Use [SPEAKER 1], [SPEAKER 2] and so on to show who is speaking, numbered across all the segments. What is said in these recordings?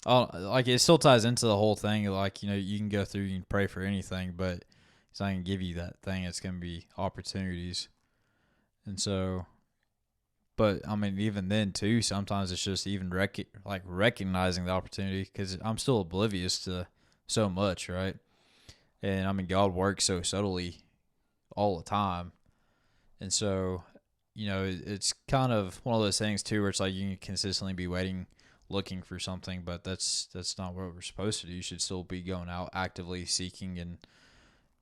[SPEAKER 1] like it still ties into the whole thing. Like, you can go through, you can pray for anything, but it's not going to give you that thing. It's going to be opportunities. And so, but I mean, even then too, sometimes it's just even recognizing the opportunity, because I'm still oblivious to so much, right? And I mean, God works so subtly all the time. And so, it's kind of one of those things too, where it's like you can consistently be waiting, looking for something, but that's not what we're supposed to do. You should still be going out actively seeking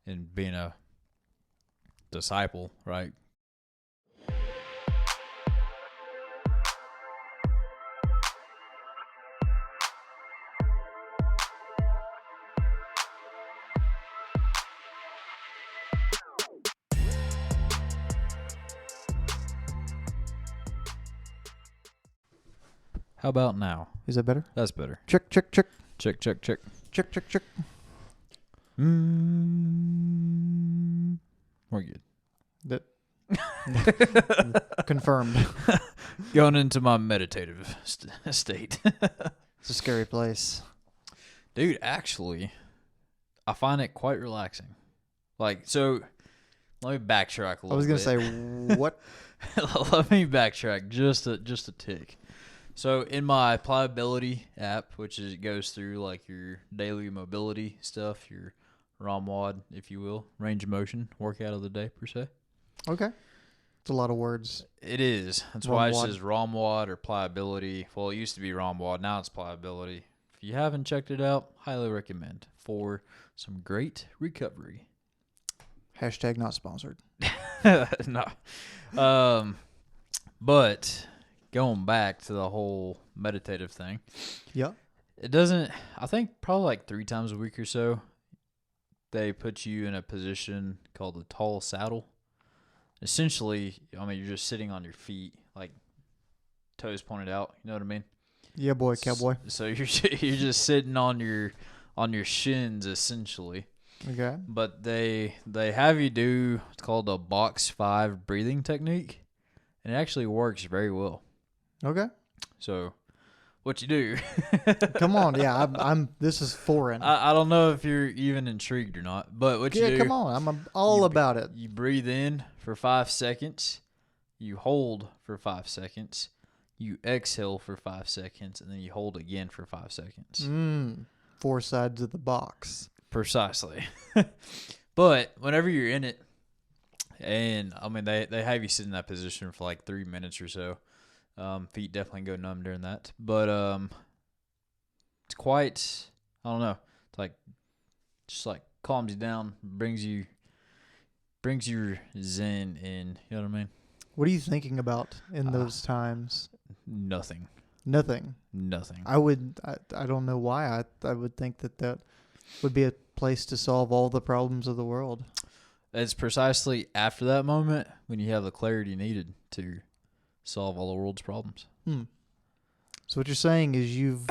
[SPEAKER 1] and being a disciple, right? How about now?
[SPEAKER 2] Is that better?
[SPEAKER 1] That's better.
[SPEAKER 2] Check.
[SPEAKER 1] Check.
[SPEAKER 2] Check.
[SPEAKER 1] We're good.
[SPEAKER 2] That confirmed.
[SPEAKER 1] Going into my meditative state.
[SPEAKER 2] It's a scary place.
[SPEAKER 1] Dude, actually, I find it quite relaxing. Like, so, let me backtrack a little bit.
[SPEAKER 2] I was going to say, what?
[SPEAKER 1] Let me backtrack just a tick. So, in my pliability app, which goes through like your daily mobility stuff, your ROMWOD, if you will, range of motion, workout of the day per se.
[SPEAKER 2] Okay. It's a lot of words.
[SPEAKER 1] It is. That's why it says ROMWOD or pliability. Well, it used to be ROMWOD. Now it's pliability. If you haven't checked it out, highly recommend for some great recovery.
[SPEAKER 2] Hashtag not sponsored.
[SPEAKER 1] No. But going back to the whole meditative thing.
[SPEAKER 2] Yeah.
[SPEAKER 1] It doesn't, I think probably like 3 times a week or so, they put you in a position called the tall saddle. Essentially, I mean, you're just sitting on your feet, like toes pointed out. You know what I mean?
[SPEAKER 2] Yeah, boy, cowboy.
[SPEAKER 1] So you're just sitting on your shins, essentially.
[SPEAKER 2] Okay.
[SPEAKER 1] But they have you do what's called a box 5 breathing technique, and it actually works very well.
[SPEAKER 2] Okay.
[SPEAKER 1] So, what you do?
[SPEAKER 2] Come on, yeah, I'm. This is foreign.
[SPEAKER 1] I don't know if you're even intrigued or not, but what you do?
[SPEAKER 2] Come on, I'm all about it.
[SPEAKER 1] You breathe in for 5 seconds, you hold for 5 seconds, you exhale for 5 seconds, and then you hold again for 5 seconds.
[SPEAKER 2] 4 sides of the box.
[SPEAKER 1] Precisely. But whenever you're in it, and I mean they have you sit in that position for like 3 minutes or so. Feet definitely go numb during that, but it's quite, I don't know, it's like just like calms you down, brings your zen in. You know what I mean?
[SPEAKER 2] What are you thinking about in those times?
[SPEAKER 1] Nothing.
[SPEAKER 2] I don't know why. I would think that would be a place to solve all the problems of the world.
[SPEAKER 1] It's precisely after that moment when you have the clarity needed to solve all the world's problems.
[SPEAKER 2] So what you're saying is you've...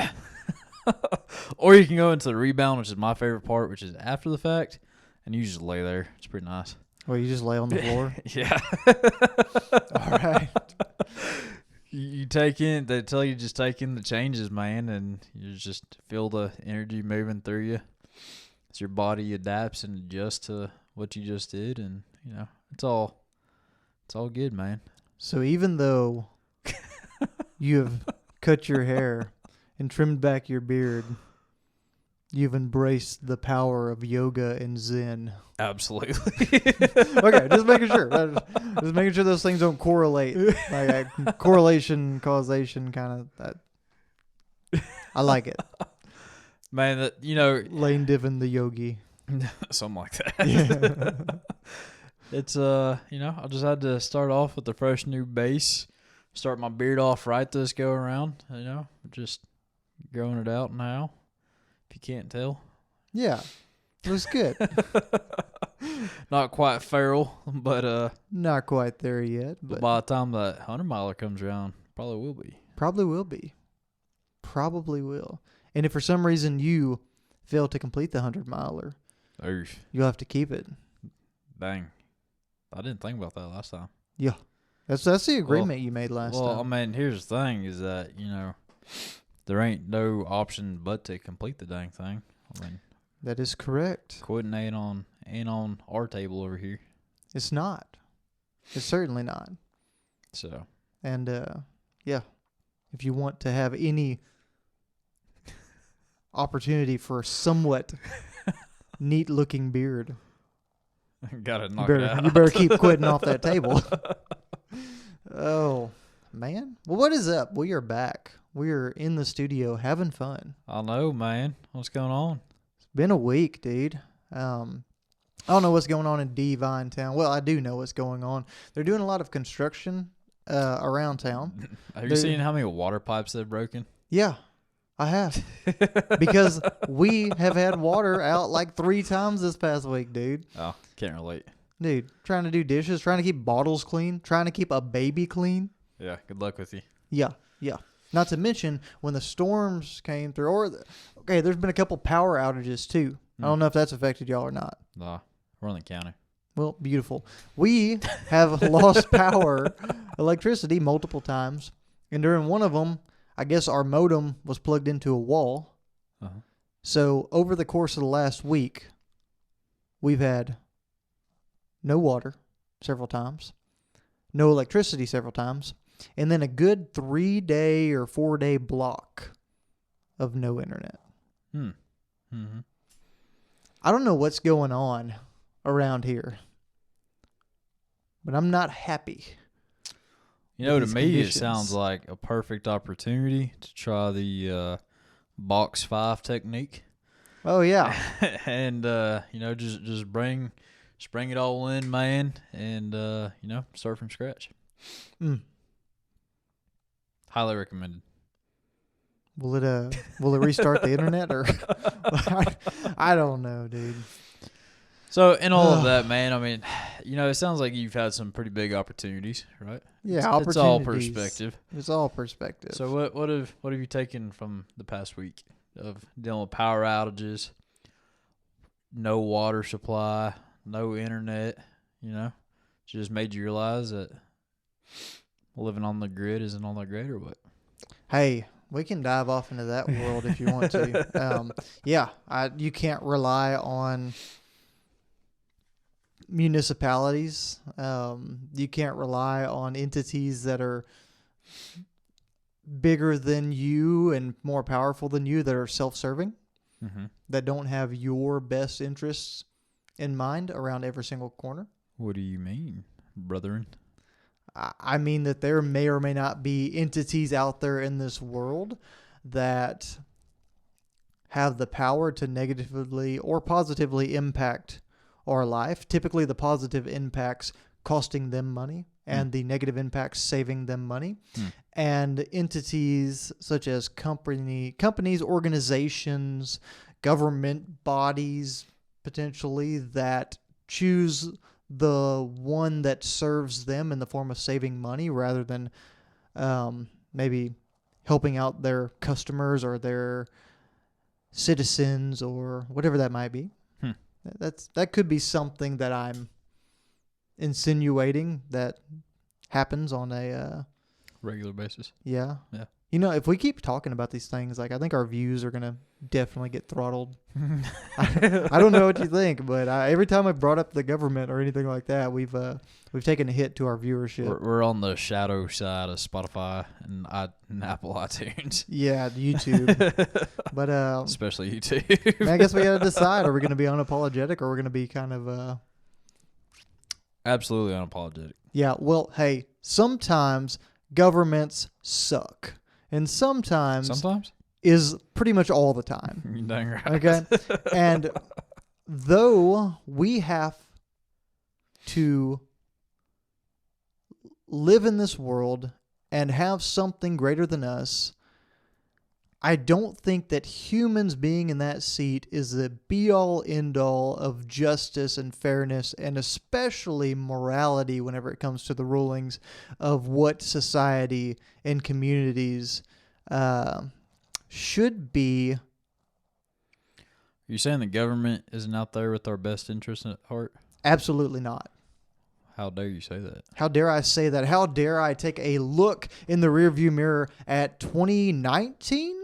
[SPEAKER 1] Or you can go into the rebound, which is my favorite part, which is after the fact, and you just lay there. It's pretty nice.
[SPEAKER 2] Well, you just lay on the floor?
[SPEAKER 1] Yeah.
[SPEAKER 2] All right.
[SPEAKER 1] You take in, they tell you just take in the changes, man, and you just feel the energy moving through you as your body adapts and adjusts to what you just did, and it's all good, man.
[SPEAKER 2] So even though you have cut your hair and trimmed back your beard, you've embraced the power of yoga and Zen.
[SPEAKER 1] Absolutely.
[SPEAKER 2] Okay, just making sure. Just making sure those things don't correlate. Like correlation, causation, kind of that. I like it.
[SPEAKER 1] Man,
[SPEAKER 2] Lane Divin the yogi.
[SPEAKER 1] Something like that. Yeah. It's I just had to start off with a fresh new base. Start my beard off right this go around. Just growing it out now. If you can't tell.
[SPEAKER 2] Yeah, it was good.
[SPEAKER 1] Not quite feral, but
[SPEAKER 2] not quite there yet. But
[SPEAKER 1] by the time that 100 miler comes around, probably will be.
[SPEAKER 2] Probably will. And if for some reason you fail to complete the 100 miler, you'll have to keep it.
[SPEAKER 1] Dang. I didn't think about that last time.
[SPEAKER 2] Yeah. That's the agreement you made last time.
[SPEAKER 1] Well, I mean, here's the thing is that, there ain't no option but to complete the dang thing. I mean,
[SPEAKER 2] That is correct.
[SPEAKER 1] quitting ain't on our table over here.
[SPEAKER 2] It's not. It's certainly not.
[SPEAKER 1] So
[SPEAKER 2] And yeah, if you want to have any opportunity for a somewhat neat looking beard,
[SPEAKER 1] gotta knock
[SPEAKER 2] you
[SPEAKER 1] it
[SPEAKER 2] better,
[SPEAKER 1] out.
[SPEAKER 2] you better keep quitting off that table. Oh, man. Well, what is up? We are back. We are in the studio having fun.
[SPEAKER 1] I know, man. What's going on?
[SPEAKER 2] It's been a week, dude. I don't know what's going on in Devine Town. Well, I do know what's going on. They're doing a lot of construction around town.
[SPEAKER 1] Have you seen how many water pipes they've broken?
[SPEAKER 2] Yeah, I have. Because we have had water out like 3 times this past week, dude.
[SPEAKER 1] Oh, can't relate.
[SPEAKER 2] Dude, trying to do dishes, trying to keep bottles clean, trying to keep a baby clean.
[SPEAKER 1] Yeah, good luck with you.
[SPEAKER 2] Yeah. Not to mention when the storms came through, okay, there's been a couple power outages too. I don't know if that's affected y'all or not.
[SPEAKER 1] Nah, we're on the county.
[SPEAKER 2] Well, beautiful. We have lost electricity multiple times. And during one of them, I guess our modem was plugged into a wall.
[SPEAKER 1] Uh-huh.
[SPEAKER 2] So over the course of the last week, we've had no water several times, no electricity several times, and then a good 3-day or 4-day block of no internet.
[SPEAKER 1] Mm-hmm.
[SPEAKER 2] I don't know what's going on around here, but I'm not happy.
[SPEAKER 1] You know, to
[SPEAKER 2] these
[SPEAKER 1] me,
[SPEAKER 2] conditions.
[SPEAKER 1] it sounds like a perfect opportunity to try the box 5 technique.
[SPEAKER 2] Oh, yeah.
[SPEAKER 1] And, just bring it all in, man, and, start from scratch. Highly recommended.
[SPEAKER 2] Will it restart the internet or I don't know, dude.
[SPEAKER 1] So in all of that, man, I mean, it sounds like you've had some pretty big opportunities, right?
[SPEAKER 2] Yeah,
[SPEAKER 1] opportunities. It's all perspective.
[SPEAKER 2] It's all perspective.
[SPEAKER 1] So what have you taken from the past week of dealing with power outages, no water supply, no internet? Just made you realize that living on the grid isn't all that great, or what?
[SPEAKER 2] Hey, we can dive off into that world if you want to. You can't rely on municipalities. You can't rely on entities that are bigger than you and more powerful than you that are self-serving, that don't have your best interests in mind around every single corner.
[SPEAKER 1] What do you mean, brethren?
[SPEAKER 2] I mean that there may or may not be entities out there in this world that have the power to negatively or positively impact our life. Typically, the positive impacts costing them money and the negative impacts saving them money. And entities such as companies, organizations, government bodies, potentially, that choose the one that serves them in the form of saving money rather than maybe helping out their customers or their citizens or whatever that might be. That could be something that I'm insinuating that happens on a
[SPEAKER 1] regular basis.
[SPEAKER 2] Yeah.
[SPEAKER 1] Yeah.
[SPEAKER 2] If we keep talking about these things, like I think our views are gonna definitely get throttled. I don't know what you think, but every time I brought up the government or anything like that, we've taken a hit to our viewership.
[SPEAKER 1] We're on the shadow side of Spotify and Apple iTunes.
[SPEAKER 2] Yeah, YouTube. But
[SPEAKER 1] especially YouTube.
[SPEAKER 2] man, I guess we got to decide: are we going to be unapologetic, or we're going to be kind of
[SPEAKER 1] absolutely unapologetic?
[SPEAKER 2] Yeah. Well, hey, sometimes governments suck, and sometimes is pretty much all the time.
[SPEAKER 1] You're dang right.
[SPEAKER 2] Okay. And though we have to live in this world and have something greater than us, I don't think that humans being in that seat is the be-all, end-all of justice and fairness, and especially morality whenever it comes to the rulings of what society and communities should be.
[SPEAKER 1] Are you saying the government isn't out there with our best interest at heart?
[SPEAKER 2] Absolutely not.
[SPEAKER 1] How dare you say that?
[SPEAKER 2] How dare I say that? How dare I take a look in the rearview mirror at 2019?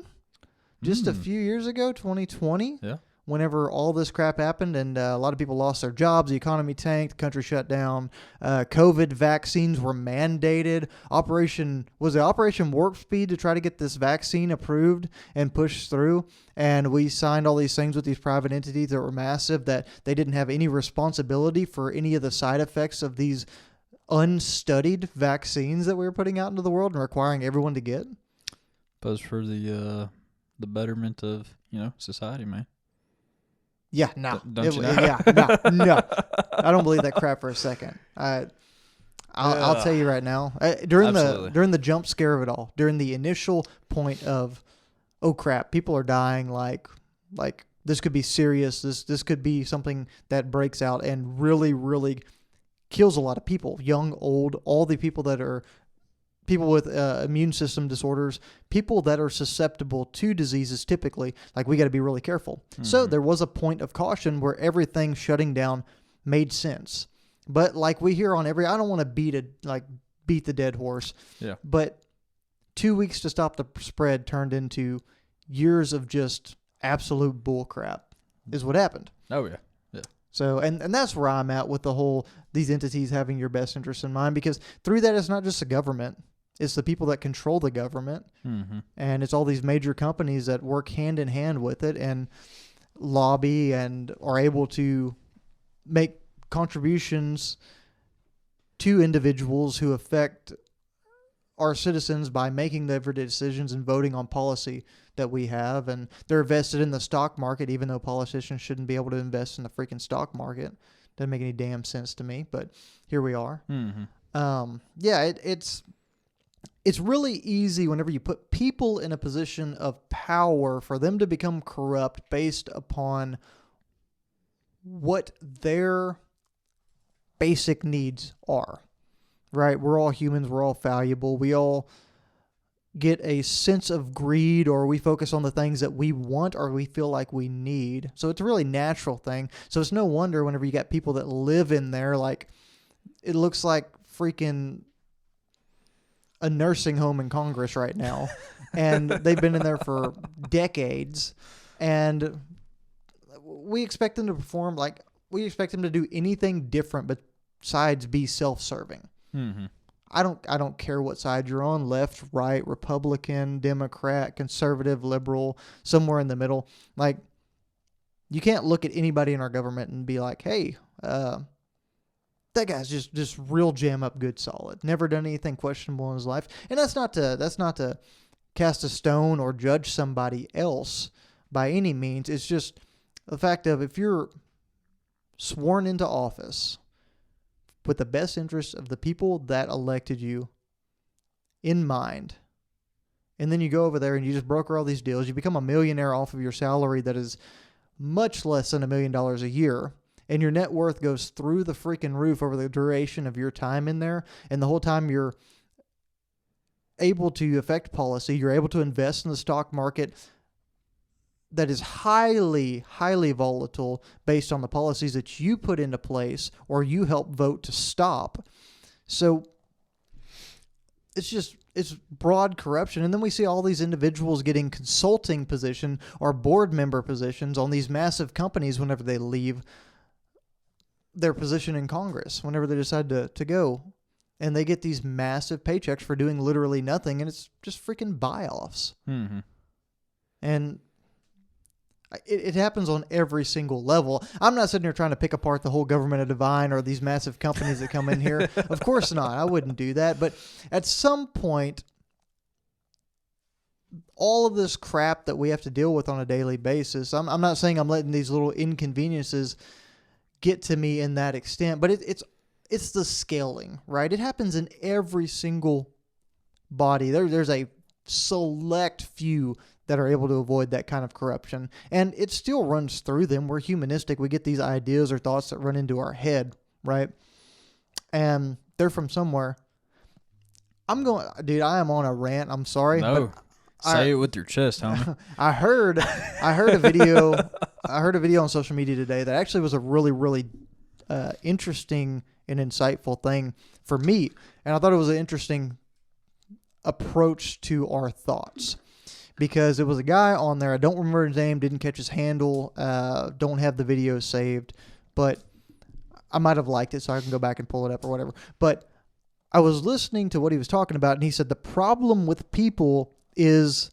[SPEAKER 2] just a few years ago, 2020.
[SPEAKER 1] Yeah.
[SPEAKER 2] Whenever all this crap happened and a lot of people lost their jobs, the economy tanked, the country shut down, COVID vaccines were mandated. Operation Warp Speed to try to get this vaccine approved and pushed through. And we signed all these things with these private entities that were massive that they didn't have any responsibility for any of the side effects of these unstudied vaccines that we were putting out into the world and requiring everyone to get.
[SPEAKER 1] But it's for the betterment of, society, man.
[SPEAKER 2] Yeah, no.
[SPEAKER 1] Don't you know?
[SPEAKER 2] Yeah, no. I don't believe that crap for a second. I'll tell you right now. During the jump scare of it all, during the initial point of, oh crap, people are dying, like this could be serious. This could be something that breaks out and really, really kills a lot of people, young, old, all the people that are people with immune system disorders, people that are susceptible to diseases typically, like we got to be really careful. Mm-hmm. So there was a point of caution where everything shutting down made sense. But like we hear on I don't want to beat the dead horse.
[SPEAKER 1] Yeah.
[SPEAKER 2] But 2 weeks to stop the spread turned into years of just absolute bullcrap is what happened.
[SPEAKER 1] Oh, yeah. Yeah.
[SPEAKER 2] So, and that's where I'm at with the whole, these entities having your best interest in mind, because through that, it's not just the government. It's the people that control the government,
[SPEAKER 1] mm-hmm.
[SPEAKER 2] and it's all these major companies that work hand in hand with it and lobby and are able to make contributions to individuals who affect our citizens by making the everyday decisions and voting on policy that we have. And they're invested in the stock market, even though politicians shouldn't be able to invest in the freaking stock market. Doesn't make any damn sense to me, but here we are.
[SPEAKER 1] Mm-hmm.
[SPEAKER 2] It's really easy whenever you put people in a position of power for them to become corrupt based upon what their basic needs are, right? We're all humans. We're all fallible. We all get a sense of greed, or we focus on the things that we want or we feel like we need. So it's a really natural thing. So it's no wonder whenever you got people that live in there, like it looks like freaking a nursing home in Congress right now, and they've been in there for decades, and we expect them to perform like we expect them to do anything different besides be self-serving.
[SPEAKER 1] Mm-hmm.
[SPEAKER 2] I don't care what side you're on, left, right, Republican, Democrat, conservative, liberal, somewhere in the middle. Like, you can't look at anybody in our government and be like, hey, that guy's just real jam up good solid. Never done anything questionable in his life. And that's not to cast a stone or judge somebody else by any means. It's just the fact of, if you're sworn into office with the best interest of the people that elected you in mind, and then you go over there and you just broker all these deals, you become a millionaire off of your salary that is much less than $1 million a year, and your net worth goes through the freaking roof over the duration of your time in there, and the whole time you're able to affect policy, you're able to invest in the stock market that is highly, highly volatile based on the policies that you put into place or you help vote to stop. So it's broad corruption. And then we see all these individuals getting consulting position or board member positions on these massive companies whenever they leave their position in Congress, whenever they decide to go. And they get these massive paychecks for doing literally nothing, and it's just freaking buy-offs.
[SPEAKER 1] Mm-hmm.
[SPEAKER 2] And it happens on every single level. I'm not sitting here trying to pick apart the whole government of divine or these massive companies that come in here. Of course not. I wouldn't do that. But at some point, all of this crap that we have to deal with on a daily basis, I'm not saying I'm letting these little inconveniences get to me in that extent, but it's the scaling, right? It happens in every single body. There's a select few that are able to avoid that kind of corruption, and it still runs through them. We're humanistic. We get these ideas or thoughts that run into our head, right? And they're from somewhere. Dude, I am on a rant. I'm sorry.
[SPEAKER 1] No, say it with your chest, homie.
[SPEAKER 2] I heard a video. I heard a video on social media today that actually was a really, really interesting and insightful thing for me, and I thought it was an interesting approach to our thoughts. because it was a guy on there. I don't remember his name, didn't catch his handle, don't have the video saved, but I might have liked it, so I can go back and pull it up or whatever. But I was listening to what he was talking about, and he said the problem with people is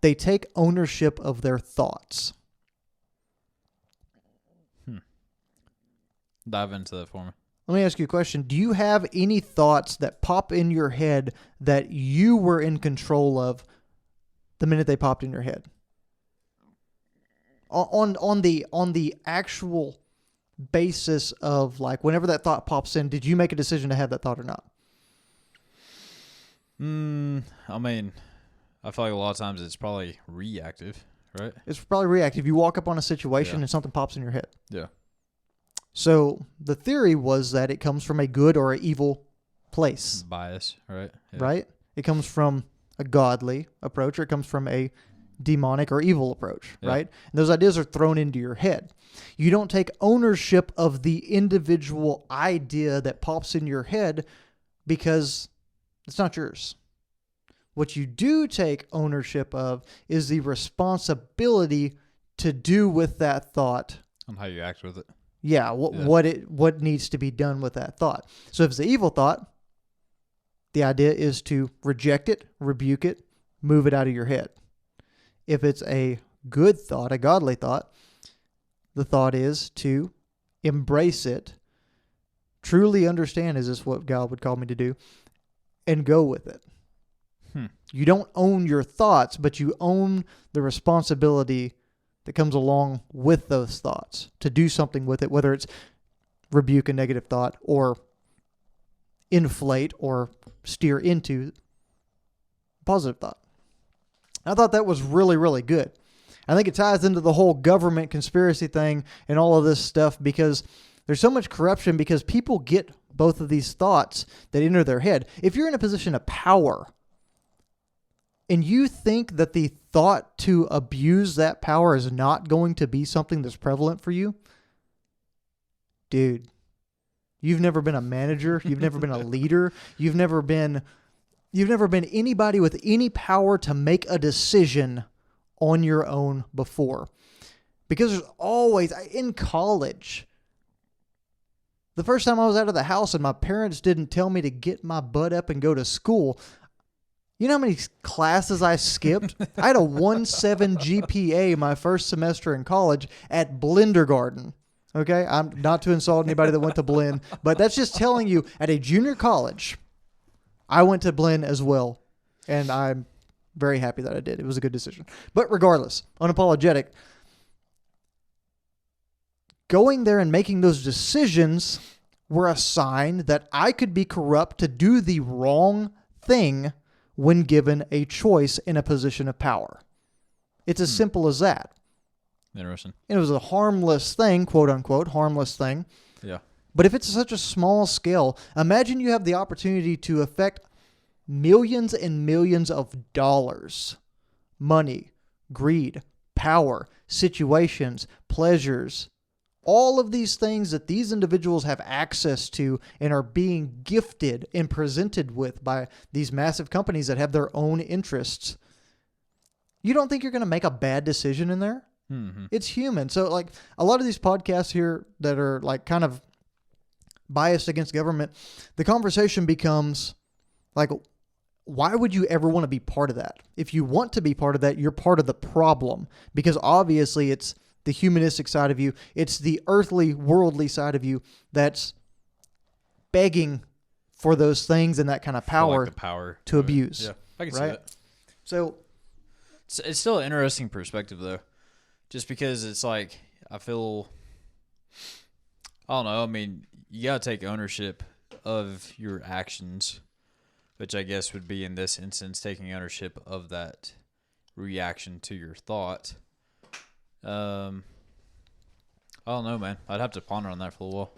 [SPEAKER 2] they take ownership of their thoughts.
[SPEAKER 1] Dive into that for me.
[SPEAKER 2] Let me ask you a question. Do you have any thoughts that pop in your head that you were in control of the minute they popped in your head? On the actual basis of, like, whenever that thought pops in, did you make a decision to have that thought or not?
[SPEAKER 1] I mean, I feel like a lot of times it's probably reactive, right?
[SPEAKER 2] It's probably reactive. You walk up on a situation and something pops in your head.
[SPEAKER 1] Yeah.
[SPEAKER 2] So the theory was that it comes from a good or an evil place.
[SPEAKER 1] Bias, right? Yeah.
[SPEAKER 2] Right? It comes from a godly approach, or it comes from a demonic or evil approach, right? And those ideas are thrown into your head. You don't take ownership of the individual idea that pops in your head because it's not yours. What you do take ownership of is the responsibility to do with that thought.
[SPEAKER 1] On how you act with it.
[SPEAKER 2] Yeah, what needs to be done with that thought. So if it's an evil thought, the idea is to reject it, rebuke it, move it out of your head. If it's a good thought, a godly thought, the thought is to embrace it, truly understand, is this what God would call me to do, and go with it. You don't own your thoughts, but you own the responsibility that comes along with those thoughts to do something with it, whether it's rebuke a negative thought or inflate or steer into positive thought. I thought that was really, really good. I think it ties into the whole government conspiracy thing and all of this stuff because there's so much corruption because people get both of these thoughts that enter their head. If you're in a position of power and you think that the thought to abuse that power is not going to be something that's prevalent for you, dude, you've never been a manager. You've never been a leader. You've never been anybody with any power to make a decision on your own before. Because there's always, in college, the first time I was out of the house and my parents didn't tell me to get my butt up and go to school, you know how many classes I skipped? I had a 1.7 GPA my first semester in college at Blindergarten. Okay? I'm not to insult anybody that went to Blinn, but that's just telling you, at a junior college, I went to Blinn as well, and I'm very happy that I did. It was a good decision. But regardless, unapologetic, going there and making those decisions were a sign that I could be corrupt to do the wrong thing when given a choice in a position of power. It's as simple as that.
[SPEAKER 1] Interesting.
[SPEAKER 2] And it was a harmless thing, quote unquote, harmless thing.
[SPEAKER 1] Yeah.
[SPEAKER 2] But if it's such a small scale, imagine you have the opportunity to affect millions and millions of dollars, money, greed, power, situations, pleasures, all of these things that these individuals have access to and are being gifted and presented with by these massive companies that have their own interests. You don't think you're going to make a bad decision in there?
[SPEAKER 1] Mm-hmm.
[SPEAKER 2] It's human. So, like, a lot of these podcasts here that are, like, kind of biased against government, the conversation becomes, like, why would you ever want to be part of that? If you want to be part of that, you're part of the problem. Because obviously it's the humanistic side of you. It's the earthly, worldly side of you that's begging for those things and that kind of power,
[SPEAKER 1] the power
[SPEAKER 2] to abuse.
[SPEAKER 1] Yeah, I can see
[SPEAKER 2] right?
[SPEAKER 1] that.
[SPEAKER 2] So
[SPEAKER 1] It's still an interesting perspective, though. Just because it's like, I don't know. I mean, you got to take ownership of your actions, which I guess would be, in this instance, taking ownership of that reaction to your thought. I don't know, man. I'd have to ponder on that for a while.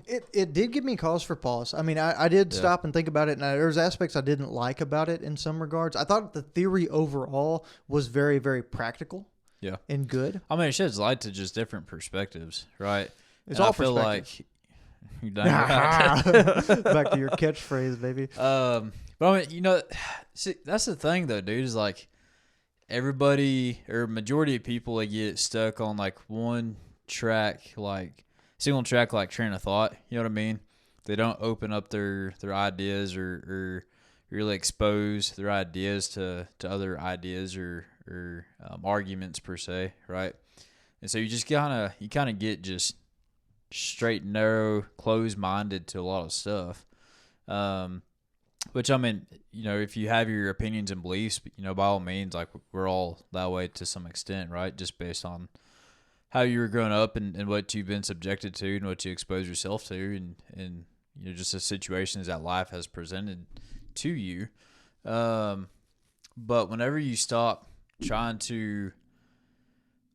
[SPEAKER 2] it did give me cause for pause. I mean, I did stop and think about it, and there's aspects I didn't like about it in some regards. I thought the theory overall was very, very practical.
[SPEAKER 1] Yeah.
[SPEAKER 2] And good.
[SPEAKER 1] I mean, it sheds light to just different perspectives, right?
[SPEAKER 2] It's
[SPEAKER 1] and
[SPEAKER 2] all
[SPEAKER 1] I feel
[SPEAKER 2] perspective.
[SPEAKER 1] like you're done. Right.
[SPEAKER 2] Back to your catchphrase, baby.
[SPEAKER 1] But I mean, see, that's the thing, though, dude. Is like, everybody or majority of people, they get stuck on like one track, like single track, like train of thought. You know what I mean? They don't open up their ideas or really expose their ideas to other ideas or arguments per se, right? And so you kind of get just straight, narrow, closed-minded to a lot of stuff. Which, I mean, if you have your opinions and beliefs, by all means, like, we're all that way to some extent, right? Just based on how you were growing up and what you've been subjected to and what you expose yourself to and just the situations that life has presented to you. But whenever you stop trying to,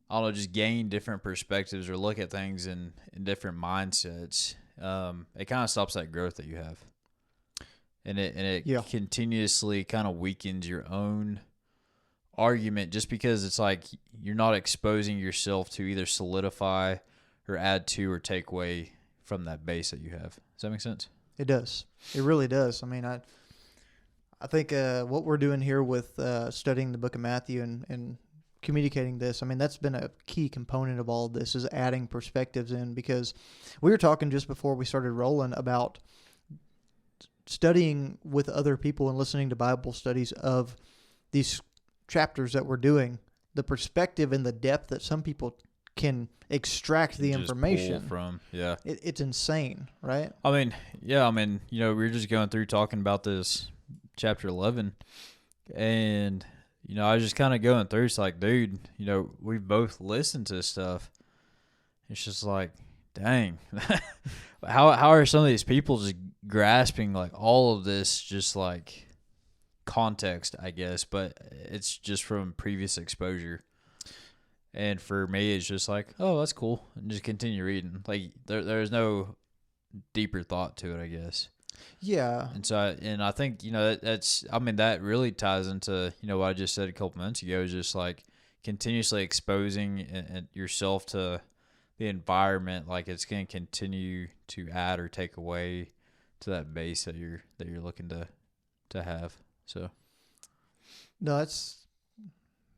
[SPEAKER 1] I don't know, just gain different perspectives or look at things in different mindsets, it kind of stops that growth that you have. And it continuously kind of weakens your own argument just because it's like you're not exposing yourself to either solidify or add to or take away from that base that you have. Does that make sense?
[SPEAKER 2] It does. It really does. I mean, I think what we're doing here with studying the book of Matthew and communicating this, I mean, that's been a key component of all of this, is adding perspectives in, because we were talking just before we started rolling about studying with other people and listening to Bible studies of these chapters that we're doing, the perspective and the depth that some people can extract the information
[SPEAKER 1] from. Yeah.
[SPEAKER 2] It's insane, right?
[SPEAKER 1] I mean, yeah, we were just going through talking about this chapter 11, and, I was just kind of going through, it's like, dude, we've both listened to stuff. It's just like, dang, how are some of these people just grasping like all of this, just like context, I guess, but it's just from previous exposure. And for me, it's just like, oh, that's cool, and just continue reading. Like there's no deeper thought to it, I guess.
[SPEAKER 2] Yeah.
[SPEAKER 1] And so, I think that really ties into what I just said a couple minutes ago, is just like continuously exposing yourself to the environment. Like it's going to continue to add or take away to that base that you're looking to have. So
[SPEAKER 2] no,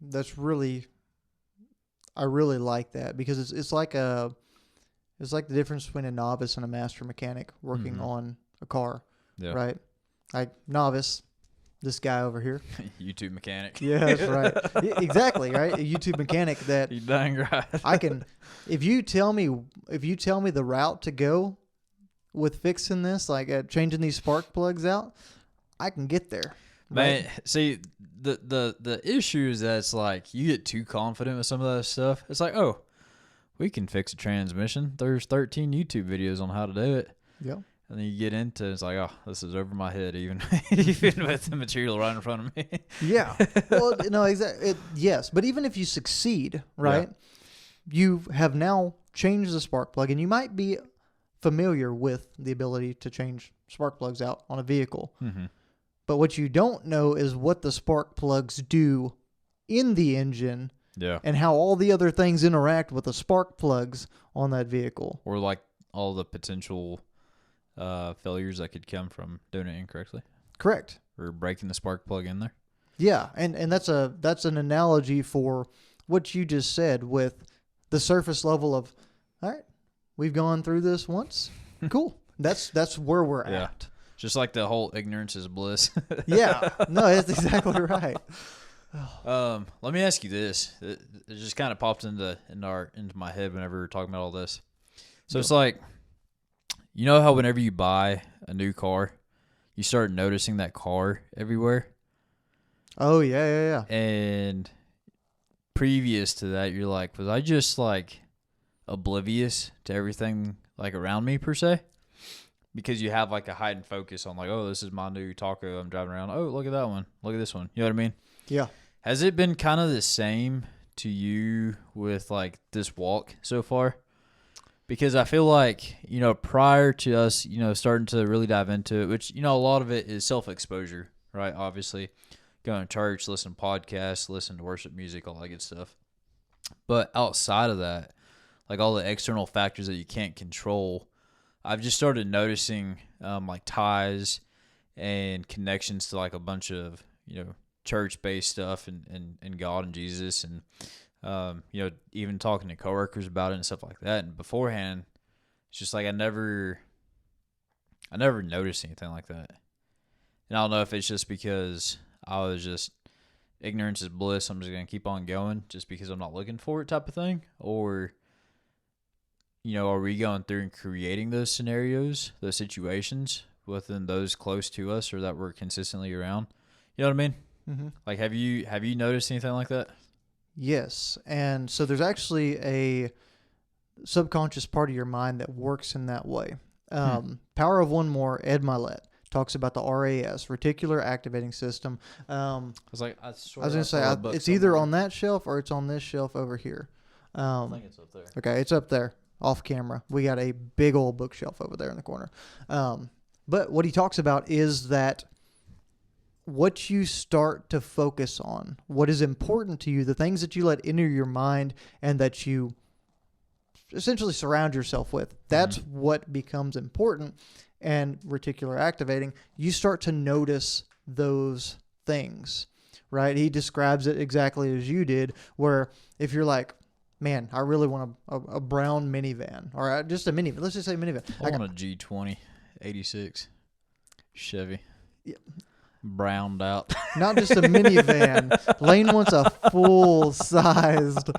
[SPEAKER 2] that's really, I really like that, because it's like the difference between a novice and a master mechanic working on a car. Yeah. Right? Like novice, this guy over here.
[SPEAKER 1] YouTube mechanic.
[SPEAKER 2] Yeah, that's right. Exactly, right? A YouTube mechanic that
[SPEAKER 1] you dang right.
[SPEAKER 2] I can, if you tell me the route to go with fixing this, like changing these spark plugs out, I can get there.
[SPEAKER 1] Man, right? See, the issue is that it's like you get too confident with some of that stuff. It's like, oh, we can fix a transmission. There's 13 YouTube videos on how to do it.
[SPEAKER 2] Yeah.
[SPEAKER 1] And then you get into it, it's like, oh, this is over my head, even with the material right in front of me.
[SPEAKER 2] Yeah. Well, no, exactly. Yes, but even if you succeed, right, you have now changed the spark plug, and you might be familiar with the ability to change spark plugs out on a vehicle. Mm-hmm. But what you don't know is what the spark plugs do in the engine, and how all the other things interact with the spark plugs on that vehicle.
[SPEAKER 1] Or like all the potential failures that could come from doing it incorrectly.
[SPEAKER 2] Correct.
[SPEAKER 1] Or breaking the spark plug in there.
[SPEAKER 2] Yeah, and that's an analogy for what you just said with the surface level of, all right, we've gone through this once. Cool. That's where we're at.
[SPEAKER 1] Just like the whole ignorance is bliss.
[SPEAKER 2] Yeah. No, that's exactly right.
[SPEAKER 1] Let me ask you this. It just kind of popped into my head whenever we were talking about all this. So it's like, you know how whenever you buy a new car, you start noticing that car everywhere?
[SPEAKER 2] Oh, yeah.
[SPEAKER 1] And previous to that, you're like, was I just like oblivious to everything like around me per se? Because you have like a heightened focus on like, oh, this is my new Taco I'm driving around. Oh, look at that one. Look at this one. You know what I mean?
[SPEAKER 2] Yeah.
[SPEAKER 1] Has it been kind of the same to you with like this walk so far? Because I feel like, prior to us, starting to really dive into it, which, a lot of it is self-exposure, right? Obviously, going to church, listen to podcasts, listen to worship music, all that good stuff. But outside of that, like all the external factors that you can't control, I've just started noticing like ties and connections to like a bunch of, church-based stuff and God and Jesus, and even talking to coworkers about it and stuff like that. And beforehand, it's just like I never noticed anything like that. And I don't know if it's just because I was just ignorance is bliss. I'm just gonna keep on going just because I'm not looking for it, type of thing, or are we going through and creating those scenarios, those situations within those close to us or that we're consistently around? You know what I mean?
[SPEAKER 2] Mm-hmm.
[SPEAKER 1] Like, have you noticed anything like that?
[SPEAKER 2] Yes. And so there's actually a subconscious part of your mind that works in that way. Power of One More, Ed Milet, talks about the RAS, reticular activating system. I was going to say, it's either on that shelf or it's on this shelf over here.
[SPEAKER 1] I think it's up there.
[SPEAKER 2] Okay, it's up there, off camera. We got a big old bookshelf over there in the corner. But what he talks about is that what you start to focus on, what is important to you, the things that you let enter your mind and that you essentially surround yourself with, that's what becomes important. And reticular activating, you start to notice those things, right? He describes it exactly as you did, where if you're like, man, I really want a brown minivan, or just a minivan. Let's just say minivan.
[SPEAKER 1] I want a G20 86 Chevy.
[SPEAKER 2] Yeah.
[SPEAKER 1] Browned out.
[SPEAKER 2] Not just a minivan. Lane wants a full-sized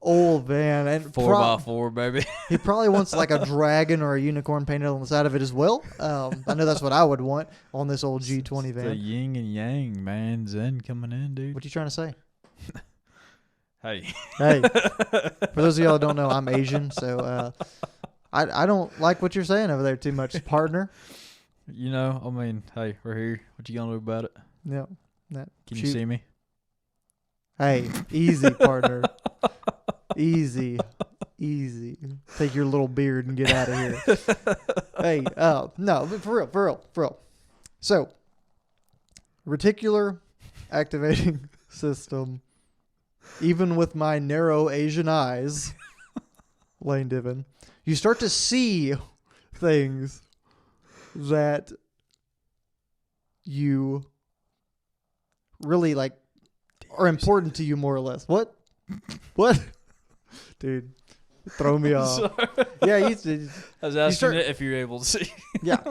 [SPEAKER 2] old van. And
[SPEAKER 1] 4x4, baby.
[SPEAKER 2] He probably wants like a dragon or a unicorn painted on the side of it as well. I know that's what I would want on this old G20 van.
[SPEAKER 1] The yin and yang, man. Zen coming in, dude.
[SPEAKER 2] What you trying to say?
[SPEAKER 1] Hey.
[SPEAKER 2] For those of y'all that don't know, I'm Asian, so I don't like what you're saying over there too much, partner.
[SPEAKER 1] I mean, hey, we're here. What you gonna do about it?
[SPEAKER 2] Yeah.
[SPEAKER 1] Can you see me?
[SPEAKER 2] Hey, easy, partner. Easy. Take your little beard and get out of here. Hey, no, but for real. So, reticular activating system, even with my narrow Asian eyes, Lane Divin, you start to see things that you really like are important to you, more or less. What? Dude, throw me off.
[SPEAKER 1] Sorry.
[SPEAKER 2] Yeah,
[SPEAKER 1] I was asking it if you're able to see.
[SPEAKER 2] Yeah.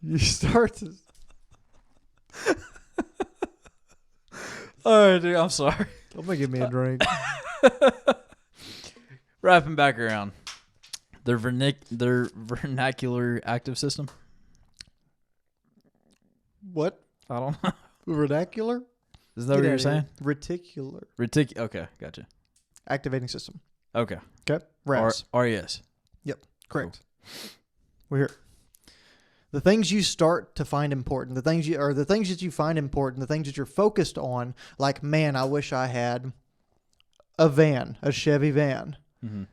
[SPEAKER 2] You start to...
[SPEAKER 1] All right, dude, I'm sorry.
[SPEAKER 2] I'm going to give me a drink.
[SPEAKER 1] Wrapping back around. Their vernacular active system.
[SPEAKER 2] What?
[SPEAKER 1] I don't know.
[SPEAKER 2] Vernacular?
[SPEAKER 1] Is that what you're saying?
[SPEAKER 2] Reticular.
[SPEAKER 1] Okay, gotcha.
[SPEAKER 2] Activating system.
[SPEAKER 1] Okay.
[SPEAKER 2] Okay. RAS.
[SPEAKER 1] RES.
[SPEAKER 2] Yep. Correct. Cool. We're here. The things you start to find important, the things that you find important, the things that you're focused on, like, man, I wish I had a van, a Chevy van. Mm-hmm.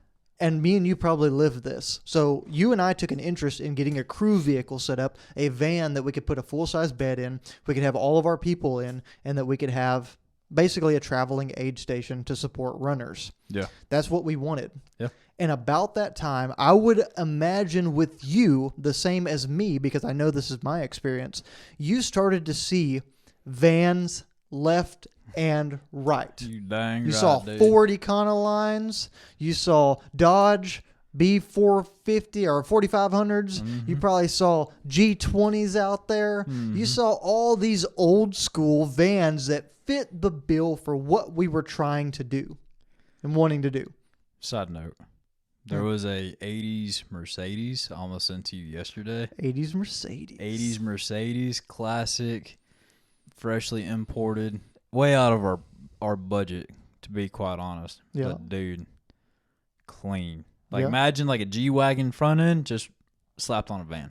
[SPEAKER 2] And me and you probably lived this. So you and I took an interest in getting a crew vehicle set up, a van that we could put a full-size bed in, we could have all of our people in, and that we could have basically a traveling aid station to support runners.
[SPEAKER 1] Yeah.
[SPEAKER 2] That's what we wanted.
[SPEAKER 1] Yeah.
[SPEAKER 2] And about that time, I would imagine with you, the same as me, because I know this is my experience, you started to see vans left and right. You saw Ford Econolines. You saw Dodge B450 or 4500s. Mm-hmm. You probably saw G20s out there. Mm-hmm. You saw all these old school vans that fit the bill for what we were trying to do and wanting to do.
[SPEAKER 1] Side note. There was a 80s Mercedes I almost sent to you yesterday.
[SPEAKER 2] 80s Mercedes.
[SPEAKER 1] 80s Mercedes, classic, freshly imported. Way out of our budget, to be quite honest.
[SPEAKER 2] Yeah.
[SPEAKER 1] But dude, clean. Like, imagine like a G-Wagon front end just slapped on a van.